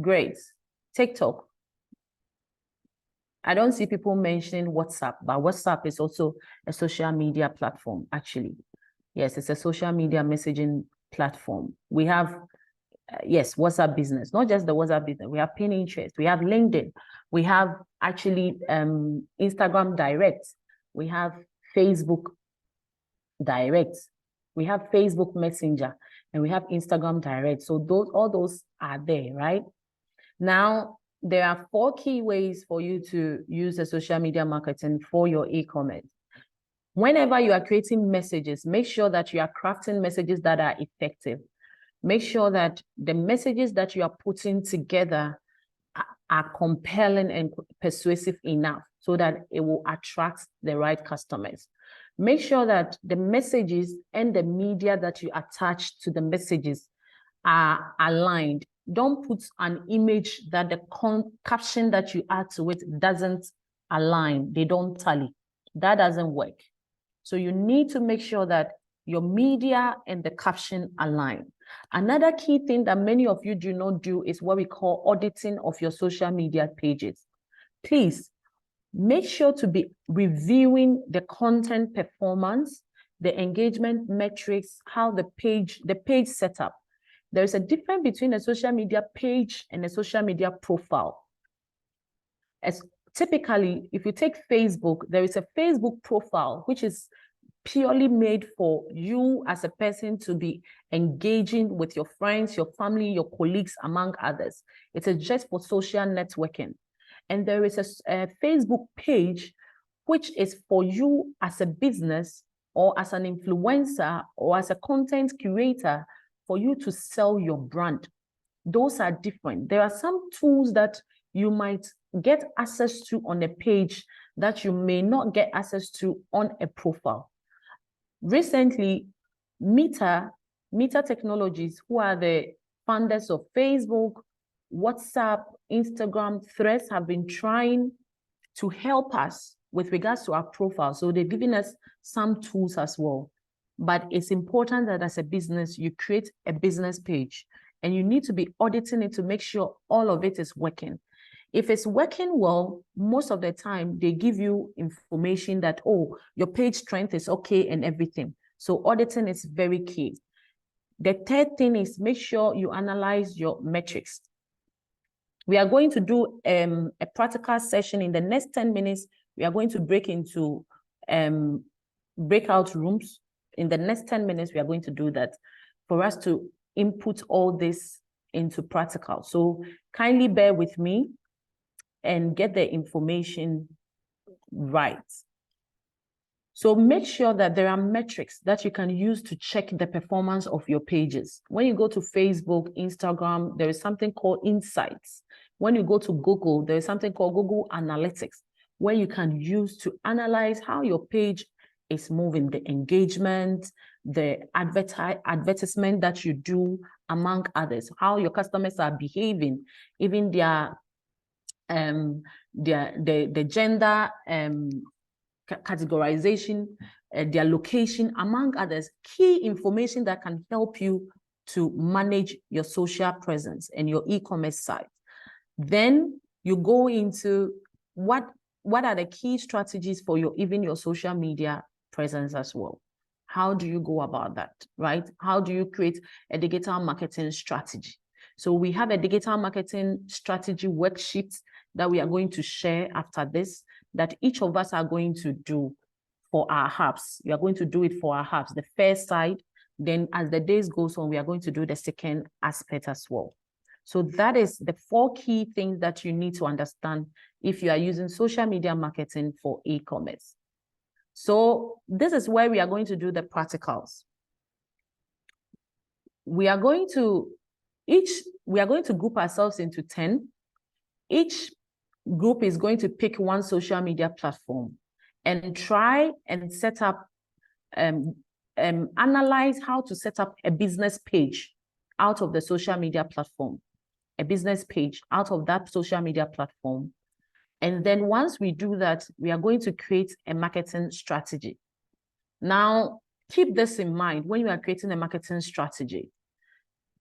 Great. TikTok. I don't see people mentioning WhatsApp, but WhatsApp is also a social media platform, actually. Yes, it's a social media messaging platform. We have, yes, WhatsApp Business, not just the WhatsApp Business. We have Pinterest, we have LinkedIn, we have actually Instagram Direct, we have Facebook Direct, we have Facebook Messenger, and we have Instagram Direct. So all those are there, right? Now, there are 4 key ways for you to use the social media marketing for your e-commerce. Whenever you are creating messages, make sure that you are crafting messages that are effective. Make sure that the messages that you are putting together are compelling and persuasive enough. so that it will attract the right customers. Make sure that the messages and the media that you attach to the messages are aligned. Don't put an image that the caption that you add to it doesn't align. They don't tally. That doesn't work. So you need to make sure that your media and the caption align. Another key thing that many of you do not do is what we call auditing of your social media pages. Please make sure to be reviewing the content performance, the engagement metrics, how the page setup. There is a difference between a social media page and a social media profile. As typically, if you take Facebook, there is a Facebook profile, which is purely made for you as a person to be engaging with your friends, your family, your colleagues, among others. It is just for social networking. And there is a Facebook page, which is for you as a business or as an influencer or as a content curator for you to sell your brand. Those are different. There are some tools that you might get access to on a page that you may not get access to on a profile. Recently, Meta Technologies, who are the founders of Facebook, WhatsApp, Instagram, Threads, have been trying to help us with regards to our profile. So they're giving us some tools as well. But it's important that as a business, you create a business page and you need to be auditing it to make sure all of it is working. If it's working well, most of the time they give you information that, oh, your page strength is okay and everything. So auditing is very key. The third thing is make sure you analyze your metrics. We are going to do a practical session in the next 10 minutes. We are going to break into breakout rooms. In the next 10 minutes, we are going to do that for us to input all this into practical. So kindly bear with me and get the information right. So make sure that there are metrics that you can use to check the performance of your pages. When you go to Facebook, Instagram, there is something called Insights. When you go to Google, there is something called Google Analytics, where you can use to analyze how your page is moving, the engagement, the advertisement that you do, among others, how your customers are behaving, even their gender categorization, their location, among others, key information that can help you to manage your social presence and your e-commerce site. Then you go into what are the key strategies for your social media presence as well. How do you go about that, right? How do you create a digital marketing strategy? So we have a digital marketing strategy worksheet that we are going to share after this, that each of us are going to do for our hubs. We are going to do it for our hubs, the first side. Then as the days goes on, we are going to do the second aspect as well. So that is the 4 key things that you need to understand if you are using social media marketing for e-commerce. So this is where we are going to do the practicals. We are going to group ourselves into 10. Each group is going to pick one social media platform and try and set up, analyze how to set up a business page out of the social media platform, a business page out of that social media platform. And then once we do that, we are going to create a marketing strategy. Now, keep this in mind when you are creating a marketing strategy.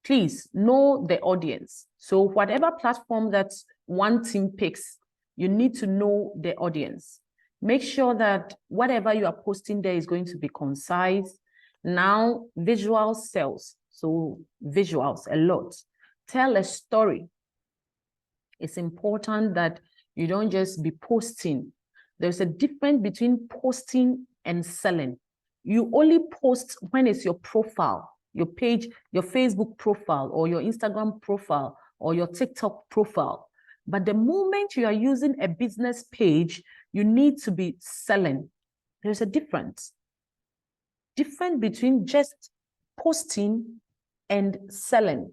Please know the audience. So whatever platform that one team picks, you need to know the audience. Make sure that whatever you are posting there is going to be concise. Now, visual sells. So visuals a lot. Tell a story. It's important that you don't just be posting. There's a difference between posting and selling. You only post when it's your profile, your page, your Facebook profile, or your Instagram profile, or your TikTok profile. But the moment you are using a business page, you need to be selling. There's a difference. Difference between just posting and selling.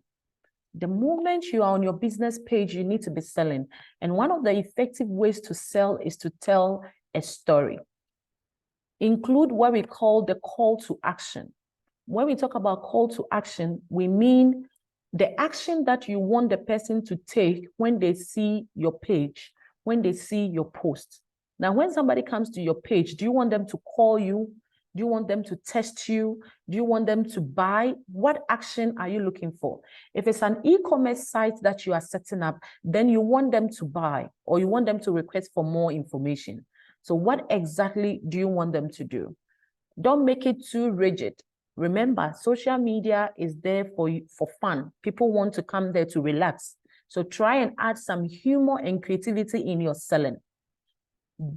The moment you are on your business page, you need to be selling. And one of the effective ways to sell is to tell a story. Include what we call the call to action. When we talk about call to action, we mean the action that you want the person to take when they see your page, when they see your post. Now, when somebody comes to your page, do you want them to call you? Do you want them to text you? Do you want them to buy? What action are you looking for? If it's an e-commerce site that you are setting up, then you want them to buy or you want them to request for more information. So what exactly do you want them to do? Don't make it too rigid. Remember, social media is there for you, for fun. People want to come there to relax. So try and add some humor and creativity in your selling.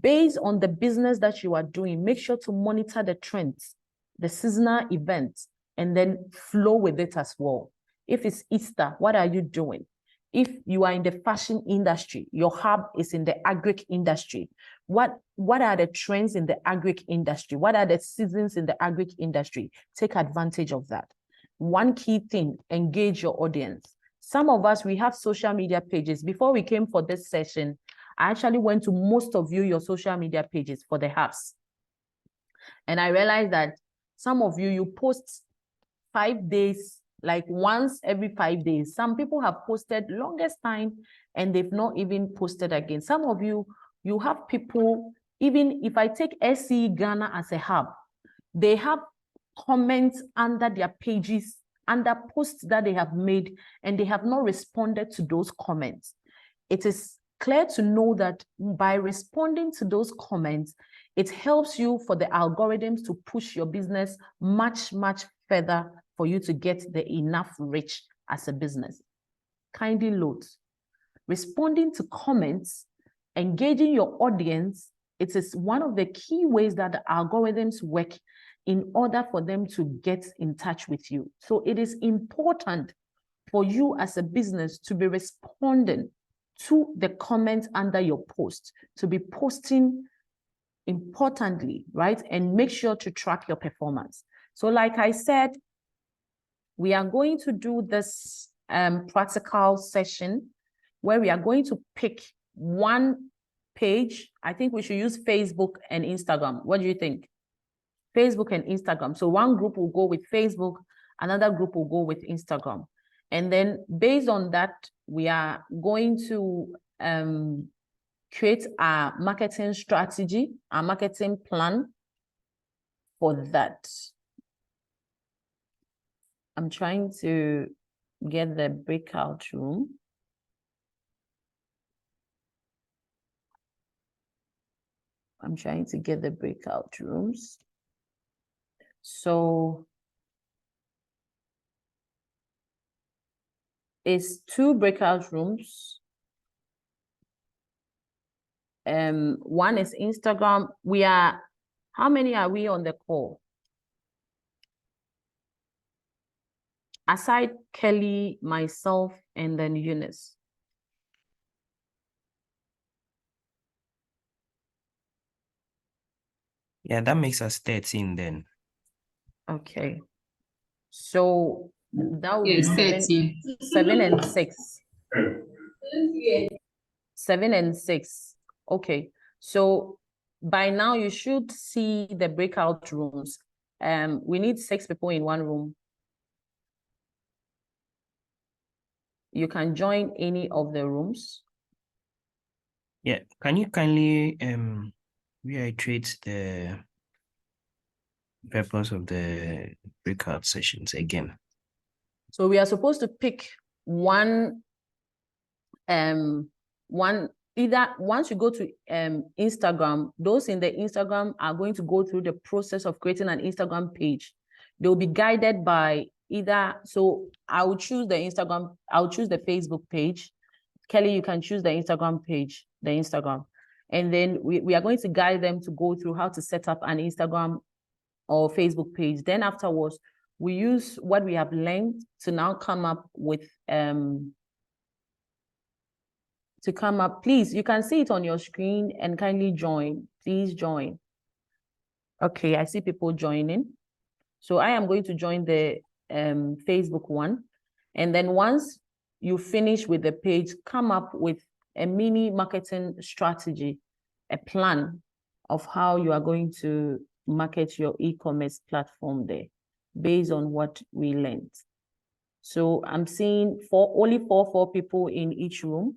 Based on the business that you are doing, make sure to monitor the trends, the seasonal events, and then flow with it as well. If it's Easter, what are you doing? If you are in the fashion industry, your hub is in the agric industry. What are the trends in the agric industry? What are the seasons in the agric industry? Take advantage of that. One key thing, engage your audience. Some of us, we have social media pages. Before we came for this session, I actually went to most of your social media pages for the hubs. And I realized that some of you post 5 days, like once every 5 days. Some people have posted longest time and they've not even posted again. Some of you have people, even if I take SE Ghana as a hub, they have comments under their pages, under posts that they have made, and they have not responded to those comments. It is clear to know that by responding to those comments, it helps you for the algorithms to push your business much, much further for you to get the enough reach as a business. Kindly note, responding to comments, engaging your audience, it is one of the key ways that the algorithms work in order for them to get in touch with you. So it is important for you as a business to be responding to the comments under your post, to be posting importantly, right? And make sure to track your performance. So like I said, we are going to do this practical session where we are going to pick one page. I think we should use Facebook and Instagram. What do you think? Facebook and Instagram. So one group will go with Facebook, another group will go with Instagram. And then based on that, we are going to create a marketing strategy, a marketing plan for that. I'm trying to get the breakout room. I'm trying to get the breakout rooms. So it's 2 breakout rooms. One is Instagram. How many are we on the call? Aside Kelly, myself, and then Eunice. Yeah, that makes us 13 then. Okay. So that would be 7 and 6. 7 and 6. Okay. So by now you should see the breakout rooms. We need 6 people in one room. You can join any of the rooms. Yeah, can you kindly reiterate the purpose of the breakout sessions again? So we are supposed to pick one, either once you go to Instagram, those in the Instagram are going to go through the process of creating an Instagram page. They'll be guided by either, so I will choose the Instagram, I'll choose the Facebook page. Kelly, you can choose the Instagram page, the Instagram. And then we are going to guide them to go through how to set up an Instagram or Facebook page. Then afterwards, we use what we have learned to now come up with, please, you can see it on your screen and kindly join, please join. Okay, I see people joining. So I am going to join the Facebook one. And then once you finish with the page, come up with a mini marketing strategy, a plan of how you are going to market your e-commerce platform there based on what we learned. So I'm seeing only four people in each room.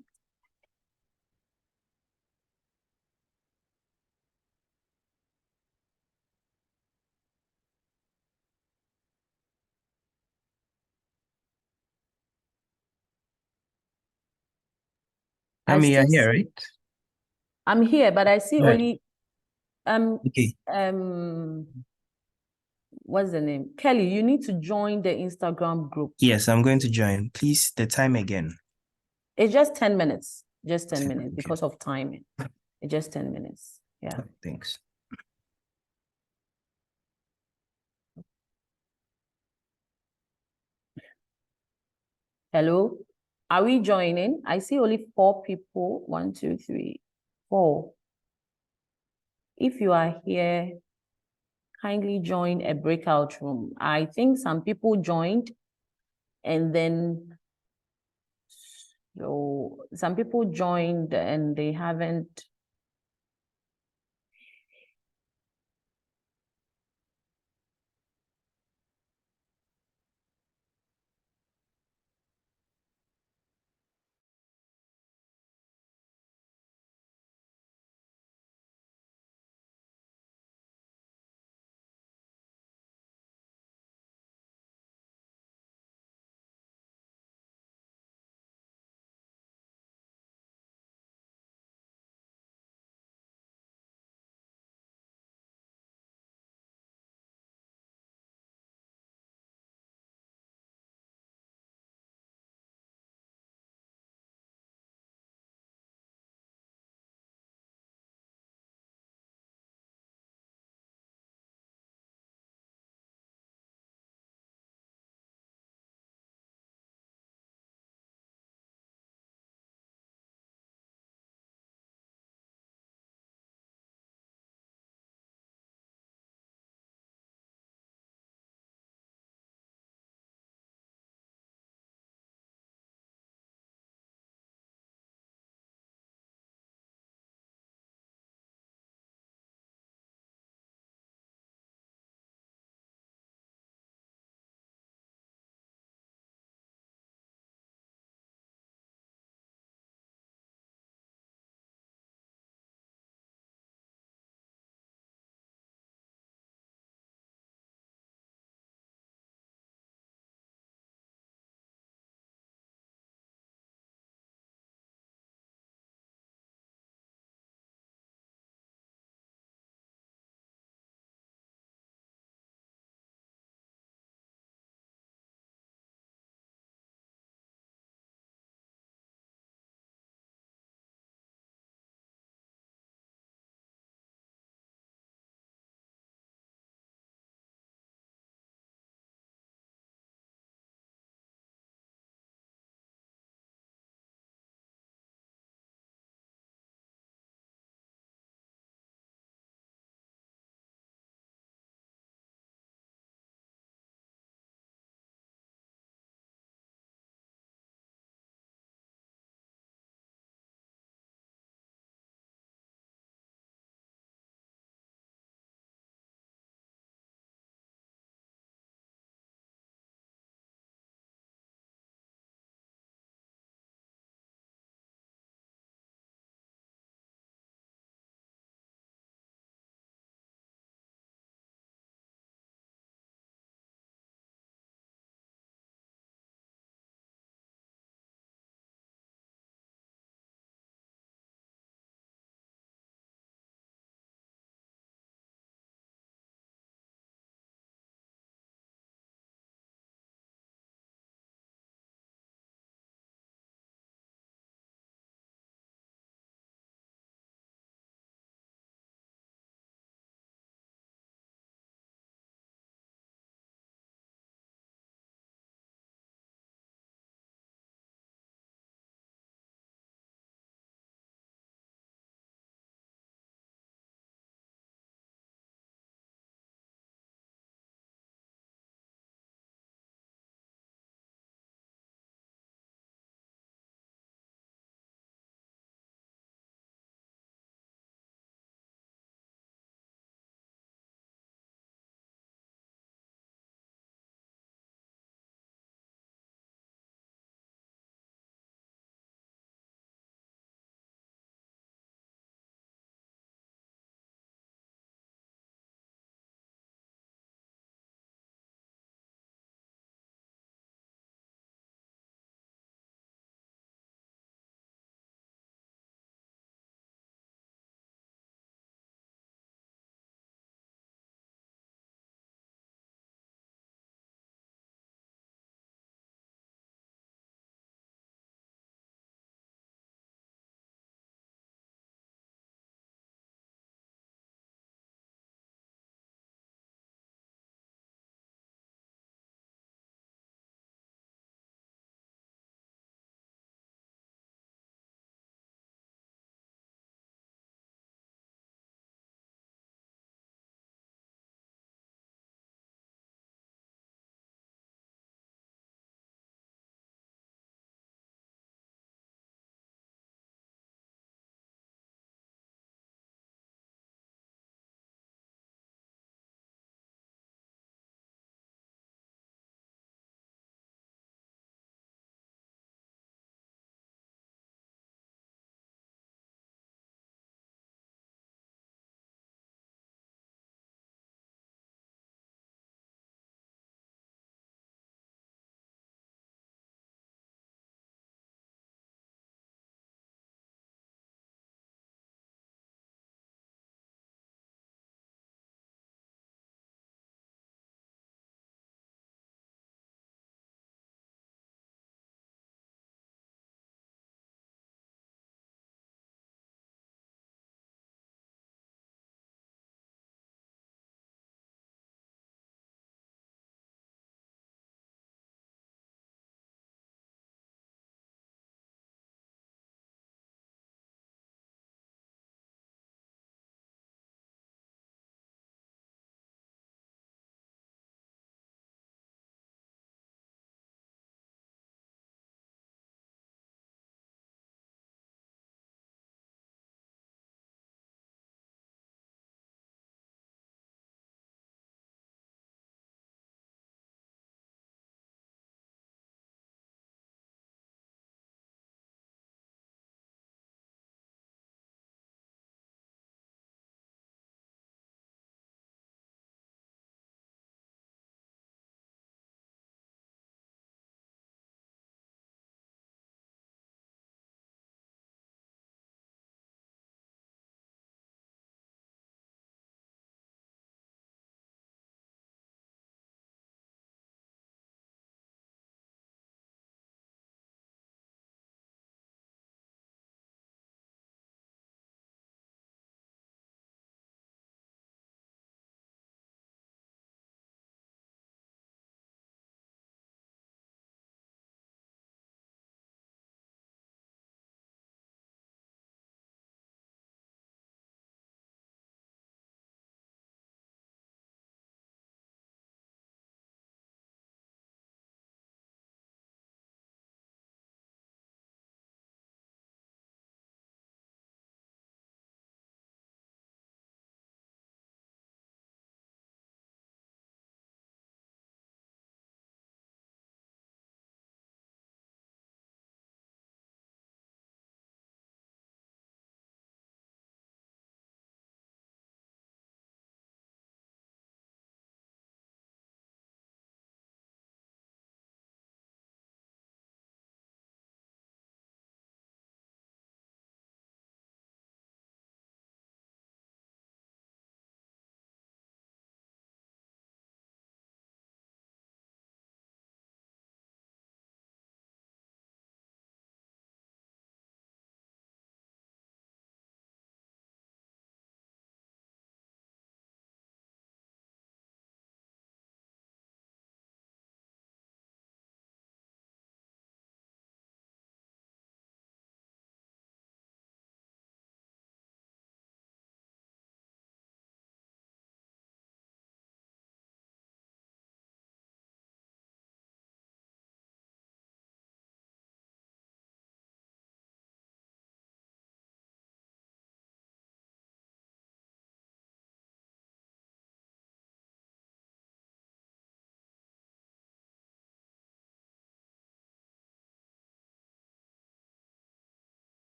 Tammy, you're here, right? I'm here, but I see Right. only Okay. What's the name? Kelly, you need to join the Instagram group. Yes, I'm going to join. Please, the time again. It's just 10 minutes. Just 10 minutes Okay. because of timing. It's just 10 minutes. Yeah. Thanks. Hello? Are we joining? I see only 4 people. 1, 2, 3, 4. If you are here, kindly join a breakout room. I think some people joined and then so some people joined and they haven't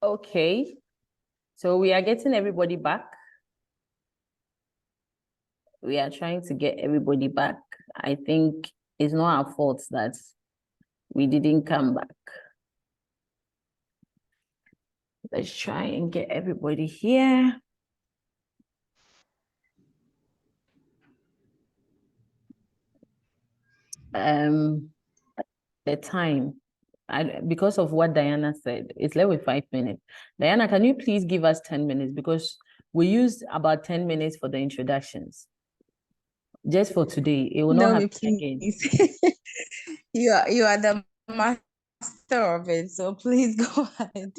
Okay. So we are getting everybody back. We are trying to get everybody back. I think it's not our fault that we didn't come back. Let's try and get everybody here. The time, because of what Diana said, it's left with 5 minutes. Diana, can you please give us 10 minutes? Because we used about 10 minutes for the introductions. Just for today, it will not happen again. You are the master of it, so please go ahead.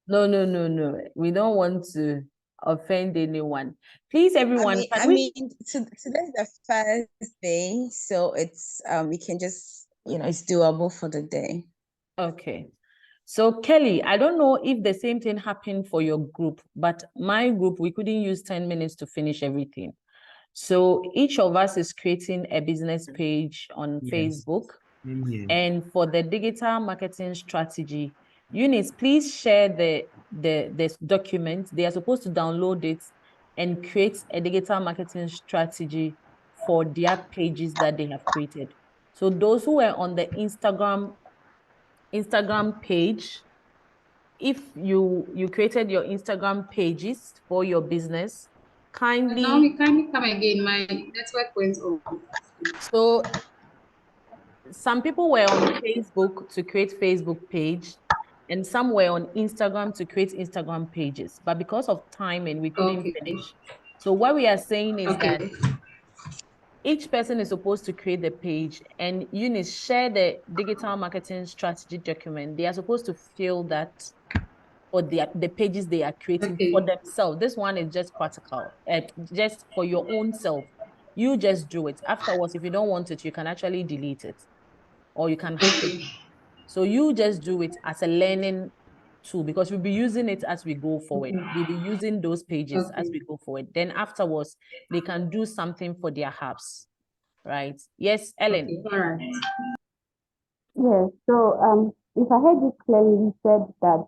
No. We don't want to offend anyone. Please, everyone. Today's the first day, so it's we can just, it's doable for the day. Okay. So Kelly, I don't know if the same thing happened for your group, but my group, we couldn't use 10 minutes to finish everything. So each of us is creating a business page on Facebook. And for the digital marketing strategy, Eunice, please share the document. They are supposed to download it and create a digital marketing strategy for their pages that they have created. So those who were on the Instagram page, if you created your Instagram pages for your business, kindly come again. My network went off. So some people were on Facebook to create Facebook page, and some were on Instagram to create Instagram pages. But because of timing, we couldn't finish. So what we are saying is that each person is supposed to create the page, and Eunice, share the digital marketing strategy document. They are supposed to fill that for the pages they are creating for themselves. This one is just practical, just for your own self. You just do it. Afterwards, if you don't want it, you can actually delete it, or you can hack it. So you just do it as a learning tool, because we'll be using it as we go forward. We'll be using those pages as we go forward. Then afterwards, they can do something for their hubs, right? Yes, Ellen. All right. Yes. So if I heard you clearly, you said that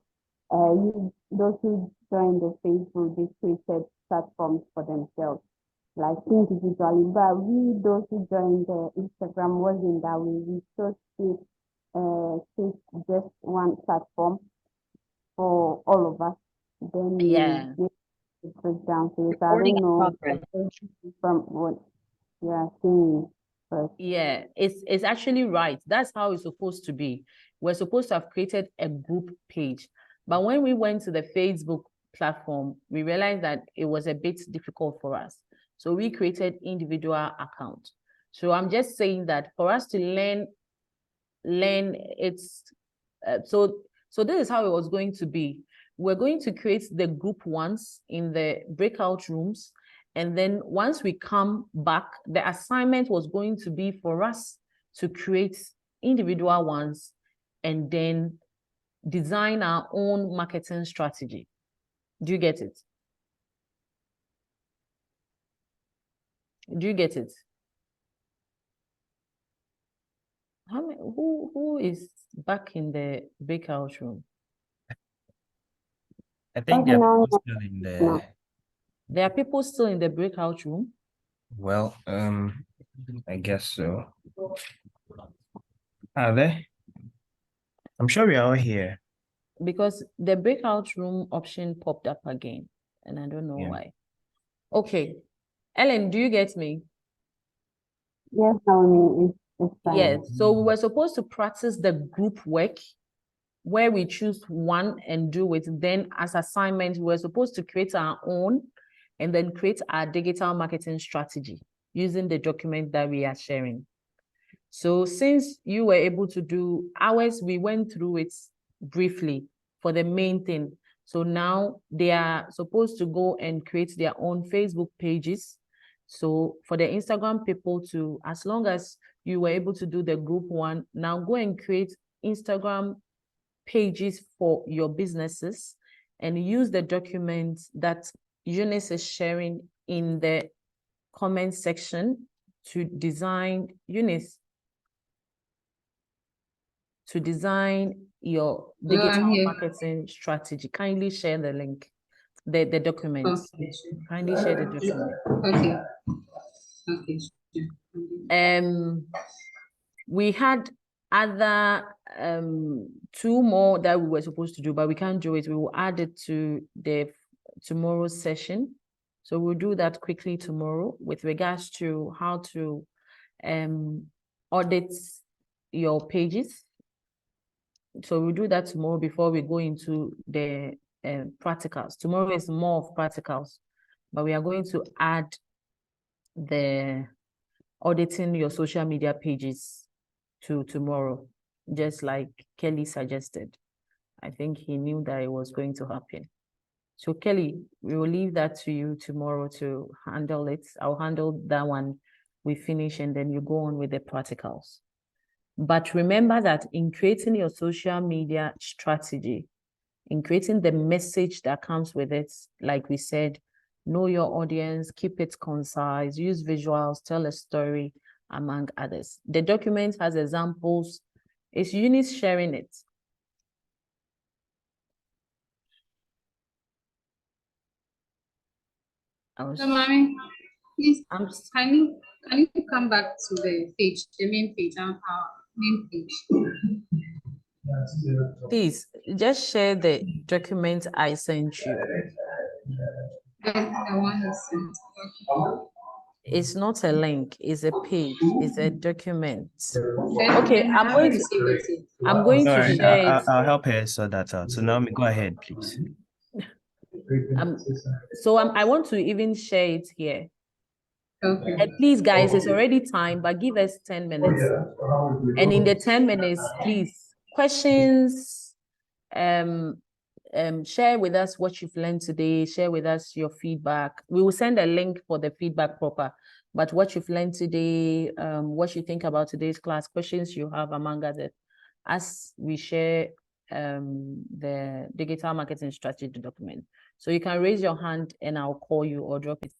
those who joined the Facebook, they created platforms for themselves, like individually. But we, those who joined the Instagram, wasn't that way. We chose to take just one platform for all of us. Then we break down to it. I don't know from what you are saying. Yeah, it's actually right. That's how it's supposed to be. We're supposed to have created a group page. But when we went to the Facebook platform, we realized that it was a bit difficult for us. So we created individual accounts. So I'm just saying that for us to learn it's so this is how it was going to be. We're going to create the group ones in the breakout rooms, and then once we come back, the assignment was going to be for us to create individual ones and then design our own marketing strategy. Do you get it? Do you get it? Who is back in the breakout room? I think there are people still in the... There are people still in the breakout room? Well, I guess so. Are they? I'm sure we are all here. Because the breakout room option popped up again, and I don't know why. Okay. Ellen, do you get me? Yes, Naomi, it's fine. Yes. So we were supposed to practice the group work where we choose one and do it. Then as assignment, we're supposed to create our own and then create our digital marketing strategy using the document that we are sharing. So since you were able to do ours, we went through it briefly for the main thing. So now they are supposed to go and create their own Facebook pages. So for the Instagram people to, as long as you were able to do the group one, now go and create Instagram pages for your businesses and use the documents that Eunice is sharing in the comment section to design, Eunice, to design your I'm digital here. marketing strategy. Kindly share the link, the documents. Okay, sure. Kindly share the document. Okay. Okay, sure. We had other two more that we were supposed to do, but we can't do it. We will add it to the tomorrow's session. So we'll do that quickly tomorrow with regards to how to audit your pages. So we'll do that tomorrow before we go into the practicals. Tomorrow is more of practicals, but we are going to add the auditing your social media pages to tomorrow, just like Kelly suggested. I think he knew that it was going to happen. So Kelly, we will leave that to you tomorrow to handle it. I'll handle that one. We finish and then you go on with the practicals. But remember that in creating your social media strategy, in creating the message that comes with it, like we said, know your audience, keep it concise, use visuals, tell a story, among others. The document has examples. It's Eunice sharing it. So, Mommy, please, can you come back to the page, the main page, our main page? Please, just share the document I sent you. The one you sent. Okay. It's not a link, it's a page, it's a document. Then, Okay, then I I'm haven't going to received it. I'm going All to right, share it. I'll help her sort that out. So Naomi, go ahead, please. I want to even share it here. Okay. And please, guys, it's already time, but give us 10 minutes. And in the 10 minutes, please, questions, share with us what you've learned today, share with us your feedback. We will send a link for the feedback proper, but what you've learned today, what you think about today's class, questions you have among others, as we share the digital marketing strategy document. So you can raise your hand and I'll call you or drop it.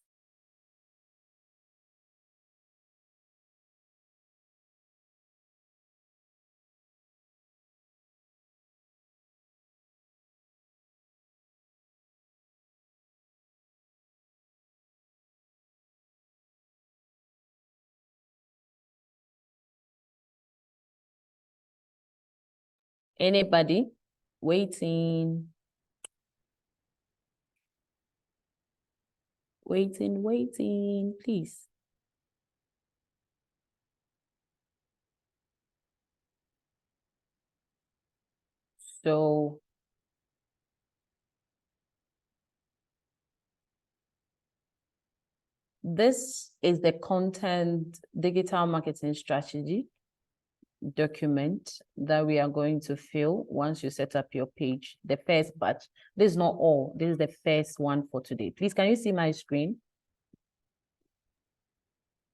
Anybody? Waiting. Waiting, please. So this is the content digital marketing strategy document that we are going to fill once you set up your page. The first batch. This is not all. This is the first one for today. Please, can you see my screen?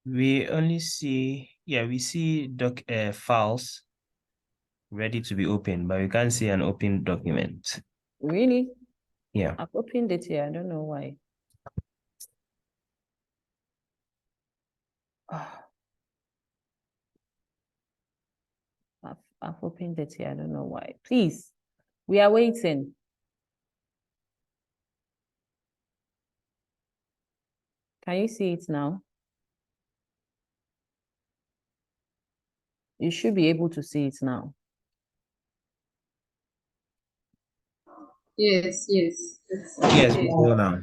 We only see, we see files ready to be opened, but we can't see an open document. Really? Yeah. I've opened it here. I don't know why. I've opened it here. I don't know why. Please, we are waiting. Can you see it now? You should be able to see it now. Yes. Yes, we will now.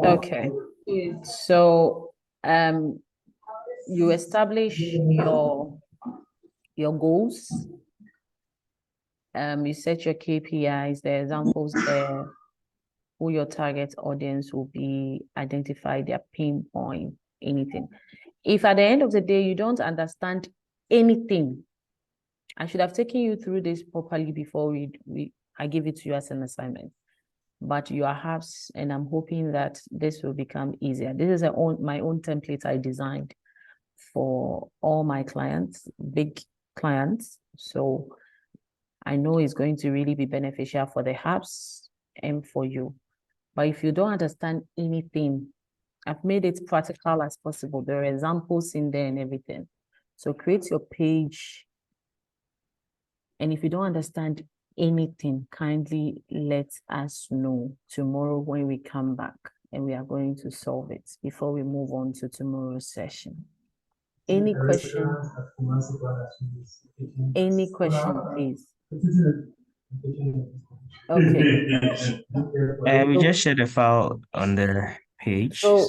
Okay. Yes. So you establish your goals. You set your KPIs, the examples there, who your target audience will be, identify their pain point, anything. If at the end of the day you don't understand anything, I should have taken you through this properly before I give it to you as an assignment. But you are halves, and I'm hoping that this will become easier. This is my own template I designed for all my clients, big clients. So I know it's going to really be beneficial for the hubs and for you. But if you don't understand anything, I've made it practical as possible. There are examples in there and everything. So create your page. And if you don't understand anything, kindly let us know tomorrow when we come back, and we are going to solve it before we move on to tomorrow's session. Any question? Any question, please? Okay. We just shared the file on the page. So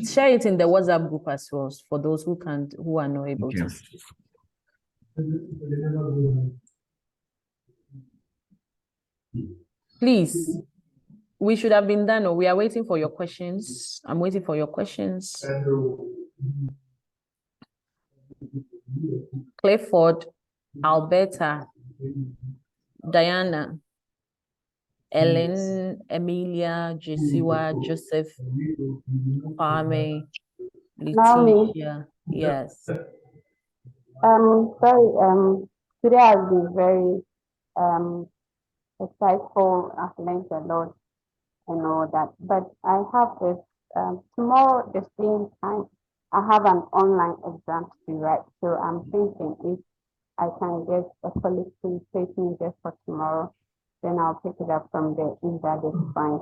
share it in the WhatsApp group as well for those who are not able to see. Please, we should have been done, or we are waiting for your questions. I'm waiting for your questions. Clifford, Alberta, Diana, Ellen, Emilia, Jesiwa, Joseph, Kwame, Letitia. Yes. Sorry, today has been very insightful. I've learned a lot and all that. But I have this tomorrow the same time. I have an online exam to write, so I'm thinking if I can get a colleague to take me just for tomorrow, then I'll pick it up from there if that is fine.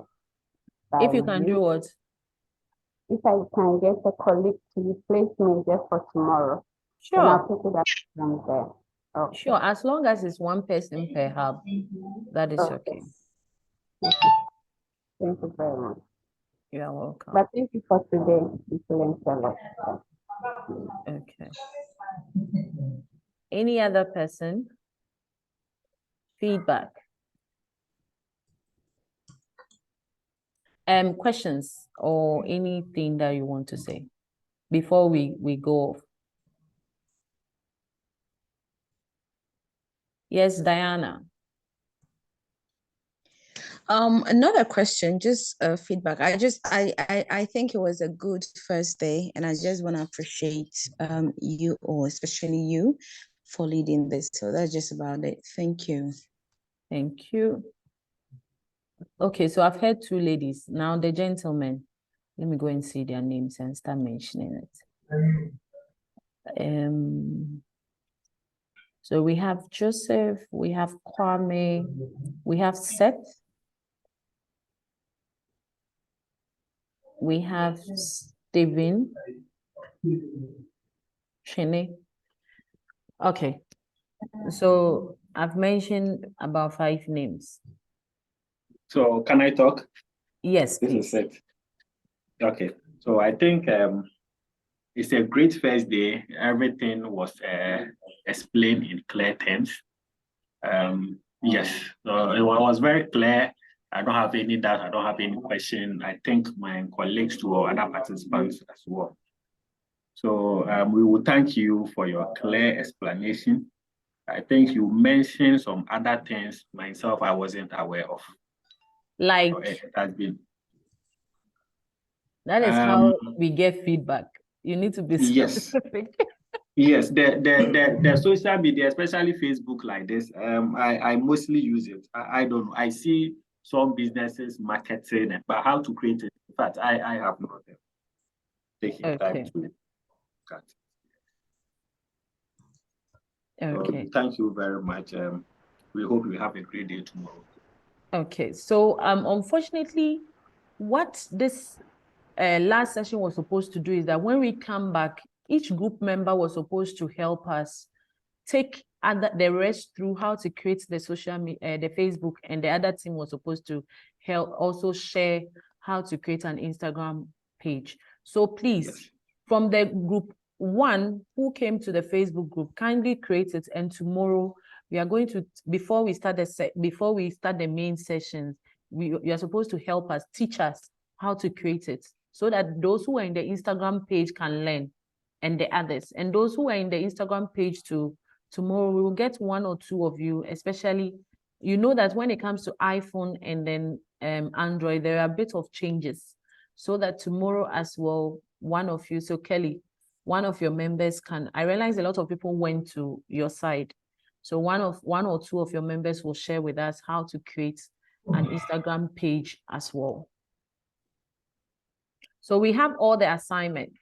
If you can do what? If I can get a colleague to replace me just for tomorrow, then I'll Sure. pick it up from there. Okay. Sure, as long as it's one person per hub, that is okay. Thank you very much. You are welcome. But thank you for today. We learned a lot. Okay. Any other person? Feedback? Questions or anything that you want to say before we go off? Yes, Diana. Another question, just feedback. I think it was a good first day, and I just want to appreciate you all, especially you, for leading this. So that's just about it. Thank you. Thank you. Okay, so I've heard two ladies. Now the gentlemen. Let me go and see their names and start mentioning it. So we have Joseph, we have Kwame, we have Seth, we have Stephen, Chene. Okay, so I've mentioned about 5 names. So can I talk? Yes, This please. is it. Okay, so I think it's a great first day. Everything was explained in clear terms. Yes, so it was very clear. I don't have any doubt. I don't have any question. I think my colleagues too or other participants as well. So we will thank you for your clear explanation. I think you mentioned some other things myself I wasn't aware of. Like, so it has been. That is how we get feedback. You need to be specific. Yes, the social media, especially Facebook like this, I mostly use it. I don't know. I see some businesses marketing it, but how to create it. In fact, I have not taken time to cut. Okay. So thank you very much. We hope we have a great day tomorrow. Okay. So unfortunately, what this last session was supposed to do is that when we come back, each group member was supposed to help us take the rest through how to create the social media, the Facebook, and the other team was supposed to help also share how to create an Instagram page. So please, from the group 1 who came to the Facebook group, kindly create it, and tomorrow we are going to, before we start the main sessions, you are supposed to help us, teach us how to create it, so that those who are in the Instagram page can learn, and the others. And those who are in the Instagram page too, tomorrow we will get 1 or 2 of you, especially, you know that when it comes to iPhone and then Android, there are a bit of changes. So that tomorrow as well, 1 of you, so Kelly, 1 of your members can, I realize a lot of people went to your side. So 1 or 2 of your members will share with us how to create an Instagram page as well. So we have all the assignments.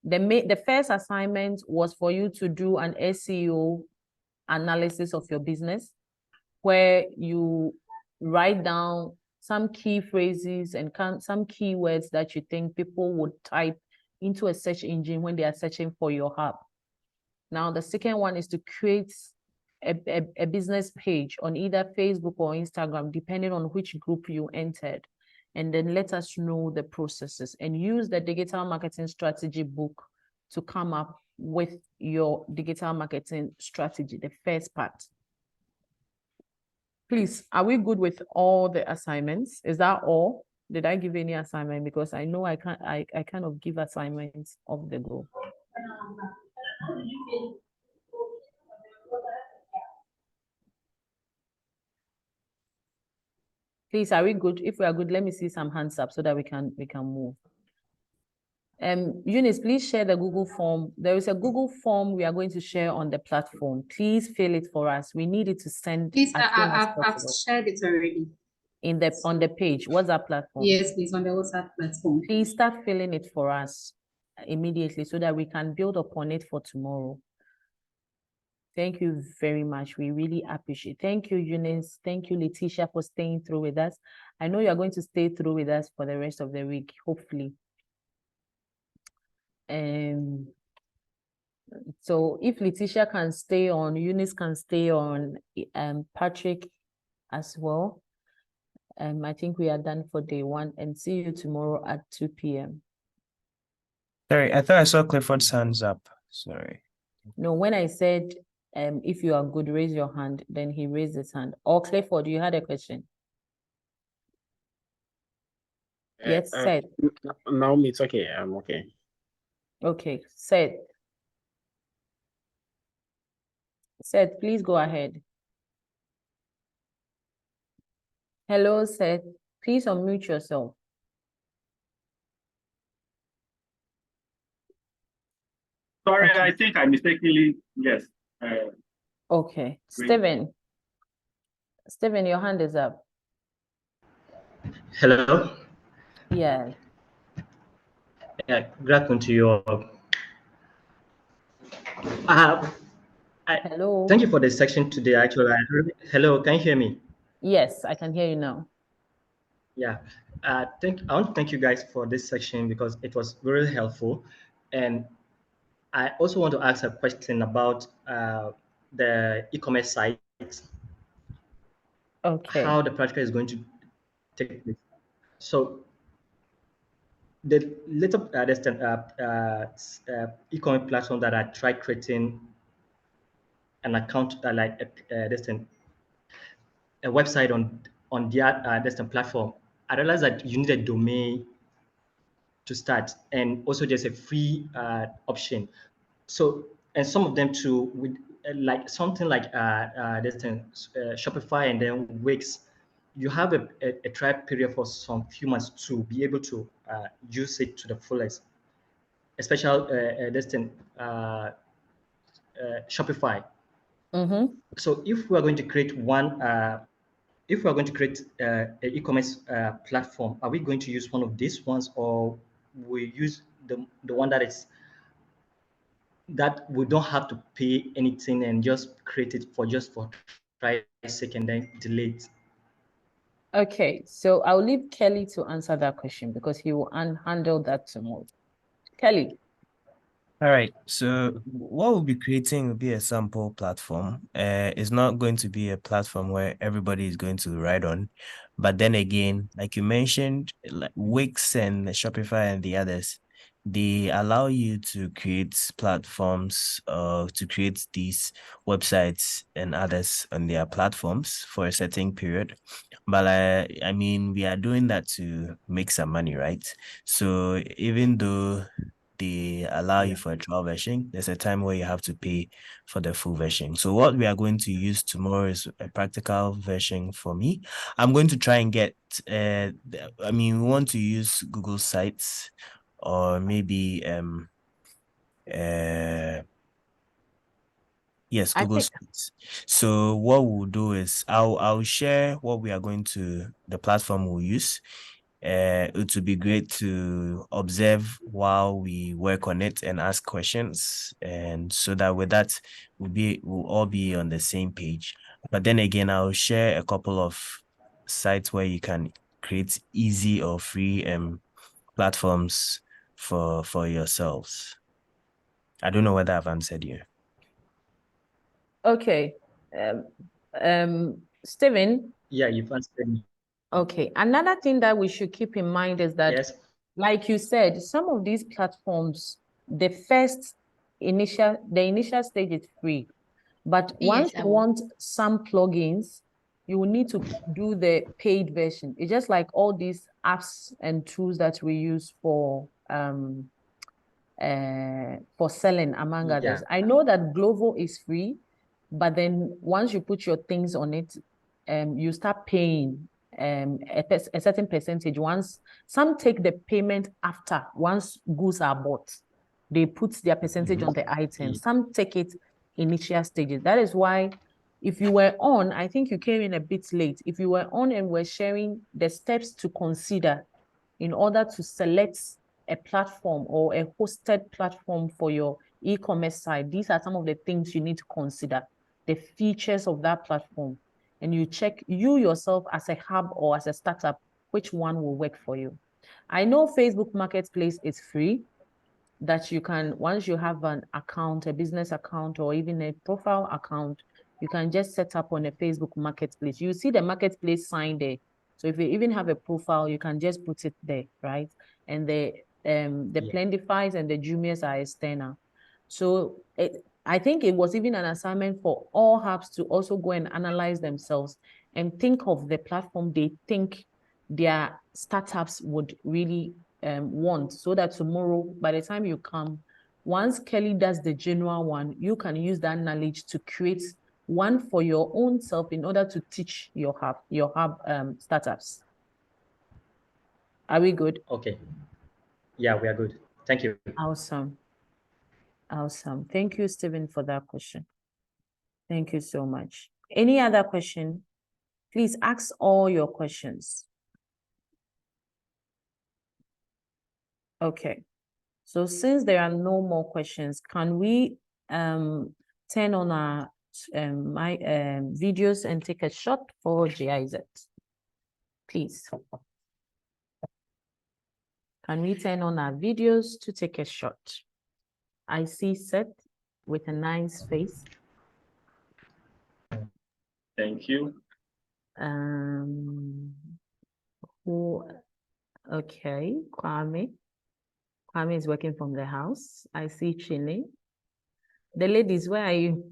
The first assignment was for you to do an SEO analysis of your business. where you write down some key phrases and some keywords that you think people would type into a search engine when they are searching for your hub. Now, the second one is to create a business page on either Facebook or Instagram, depending on which group you entered. And then let us know the processes and use the digital marketing strategy book to come up with your digital marketing strategy, the first part. Please, are we good with all the assignments? Is that all? Did I give any assignment? Because I know I kind of give assignments off the go. Please, are we good? If we are good, let me see some hands up so that we can move. Eunice, please share the Google form. There is a Google form we are going to share on the platform. Please fill it for us. We need it to send. Please, I've shared it already. On the page, WhatsApp platform. Yes, please, on the WhatsApp platform. Please start filling it for us immediately so that we can build upon it for tomorrow. Thank you very much. We really appreciate it. Thank you, Eunice. Thank you, Letitia, for staying through with us. I know you are going to stay through with us for the rest of the week, hopefully. So if Letitia can stay on, Eunice can stay on, Patrick as well. I think we are done for day one, and see you tomorrow at 2 p.m. Sorry, I thought I saw Clifford's hands up. Sorry. No, when I said if you are good, raise your hand, then he raised his hand. Or Clifford, you had a question? Yes, Seth. No, it's okay. I'm okay. Okay, Seth. Seth, please go ahead. Hello, Seth. Please unmute yourself. Sorry, Okay. I think I mistakenly, yes. Okay, Great. Steven. Steven, your hand is up. Hello. Yeah. Yeah, good afternoon to you all. Hello. Thank you for the section today. Actually, hello, can you hear me? Yes, I can hear you now. Yeah, I want to thank you guys for this section because it was very helpful. And I also want to ask a question about the e-commerce site. Okay. How the practical is going to take place. So the little e-commerce platform that I tried creating an account a website on their platform, I realized that you need a domain to start, and also there's a free option. So, and some of them too, with like something like Shopify and then Wix, you have a trial period for some few months to be able to use it to the fullest, especially Shopify. Mm-hmm. So if we are going to create if we are going to create an e-commerce platform, are we going to use one of these ones, or we use the one that we don't have to pay anything and just create it for try sake and then delete? Okay, so I'll leave Kelly to answer that question because he will handle that tomorrow. Kelly. All right. So what we'll be creating will be a sample platform. It's not going to be a platform where everybody is going to ride on. But then again, like you mentioned, like Wix and Shopify and the others, they allow you to create platforms, to create these websites and others on their platforms for a certain period. But I mean, we are doing that to make some money, right? So even though they allow you for a trial version, there's a time where you have to pay for the full version. So what we are going to use tomorrow is a practical version for me. I'm going to try and get, we want to use Google Sites or maybe, yes, Google Sites. So what we'll do is I'll share what we are going to, the platform we'll use. It would be great to observe while we work on it and ask questions, and so that with that we'll all be on the same page. But then again, I'll share a couple of sites where you can create easy or free platforms for yourselves. I don't know whether I've answered you. Okay. Stephen. Yeah, you've answered me. Okay. Another thing that we should keep in mind is that, Yes. like you said, some of these platforms, the initial stage is free. But once you want some plugins, you will need to do the paid version. It's just like all these apps and tools that we use for selling, among others. I know that Glovo is free, but then once you put your things on it, you start paying a certain percentage. Once some take the payment after, once goods are bought, they put their percentage on the item. Some take it initial stages. That is why if you were on, I think you came in a bit late. If you were on and were sharing the steps to consider in order to select a platform or a hosted platform for your e-commerce site, these are some of the things you need to consider, the features of that platform. And you check you yourself as a hub or as a startup, which one will work for you. I know Facebook Marketplace is free, that you can, once you have an account, a business account, or even a profile account, you can just set up on a Facebook Marketplace. You see the Marketplace sign there. So if you even have a profile, you can just put it there, right? And the Plentifys and the Jumias are external. So I think it was even an assignment for all hubs to also go and analyze themselves and think of the platform they think their startups would really want, so that tomorrow, by the time you come, once Kelly does the general one, you can use that knowledge to create one for your own self in order to teach your hub startups. Are we good? Okay. Yeah, we are good. Thank you. Awesome. Awesome. Thank you, Stephen, for that question. Thank you so much. Any other question? Please ask all your questions. Okay. So since there are no more questions, can we turn on our videos and take a shot for GIZ? Please. Can we turn on our videos to take a shot? I see Seth with a nice face. Thank you. Okay, Kwame. Kwame is working from the house. I see Chile. The ladies, where are you?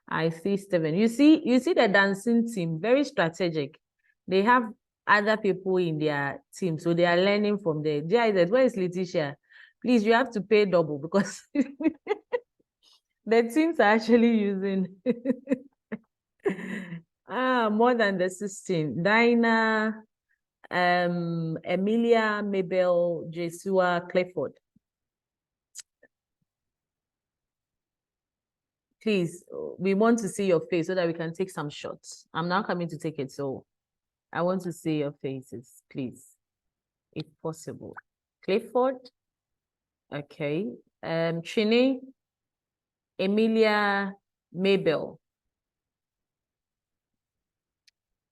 I see Stephen. You see the dancing team, very strategic. They have other people in their team, so they are learning from the GIZ. Where is Letitia? Please, you have to pay double because the teams are actually using more than the 16. Dinah, Emilia, Mabel, Jesua, Clifford. Please, we want to see your face so that we can take some shots. I'm now coming to take it, so I want to see your faces, please, if possible. Clifford, okay. Chini, Emilia, Mabel.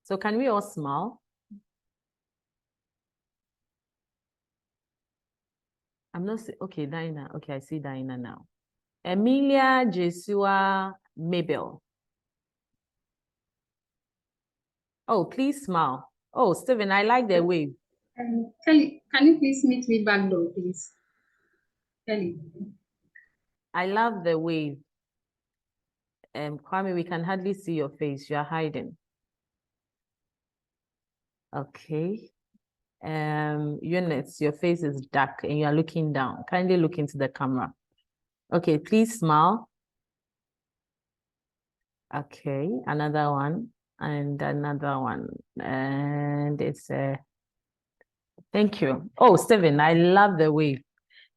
So can we all smile? I'm not okay, Dinah. Okay, I see Dinah now. Emilia, Jesua, Mabel. Oh, please smile. Oh, Stephen, I like the wave. Kelly, can you please meet me back door, please? Kelly. I love the wave. Kwame, we can hardly see your face. You are hiding. Okay. Eunice, your face is dark and you are looking down. Kindly look into the camera. Okay, please smile. Okay, another one and another one. And it's thank you. Oh, Stephen, I love the wave.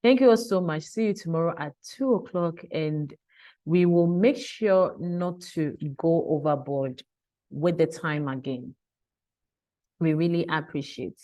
Thank you all so much. See you tomorrow at 2 o'clock, and we will make sure not to go overboard with the time again. We really appreciate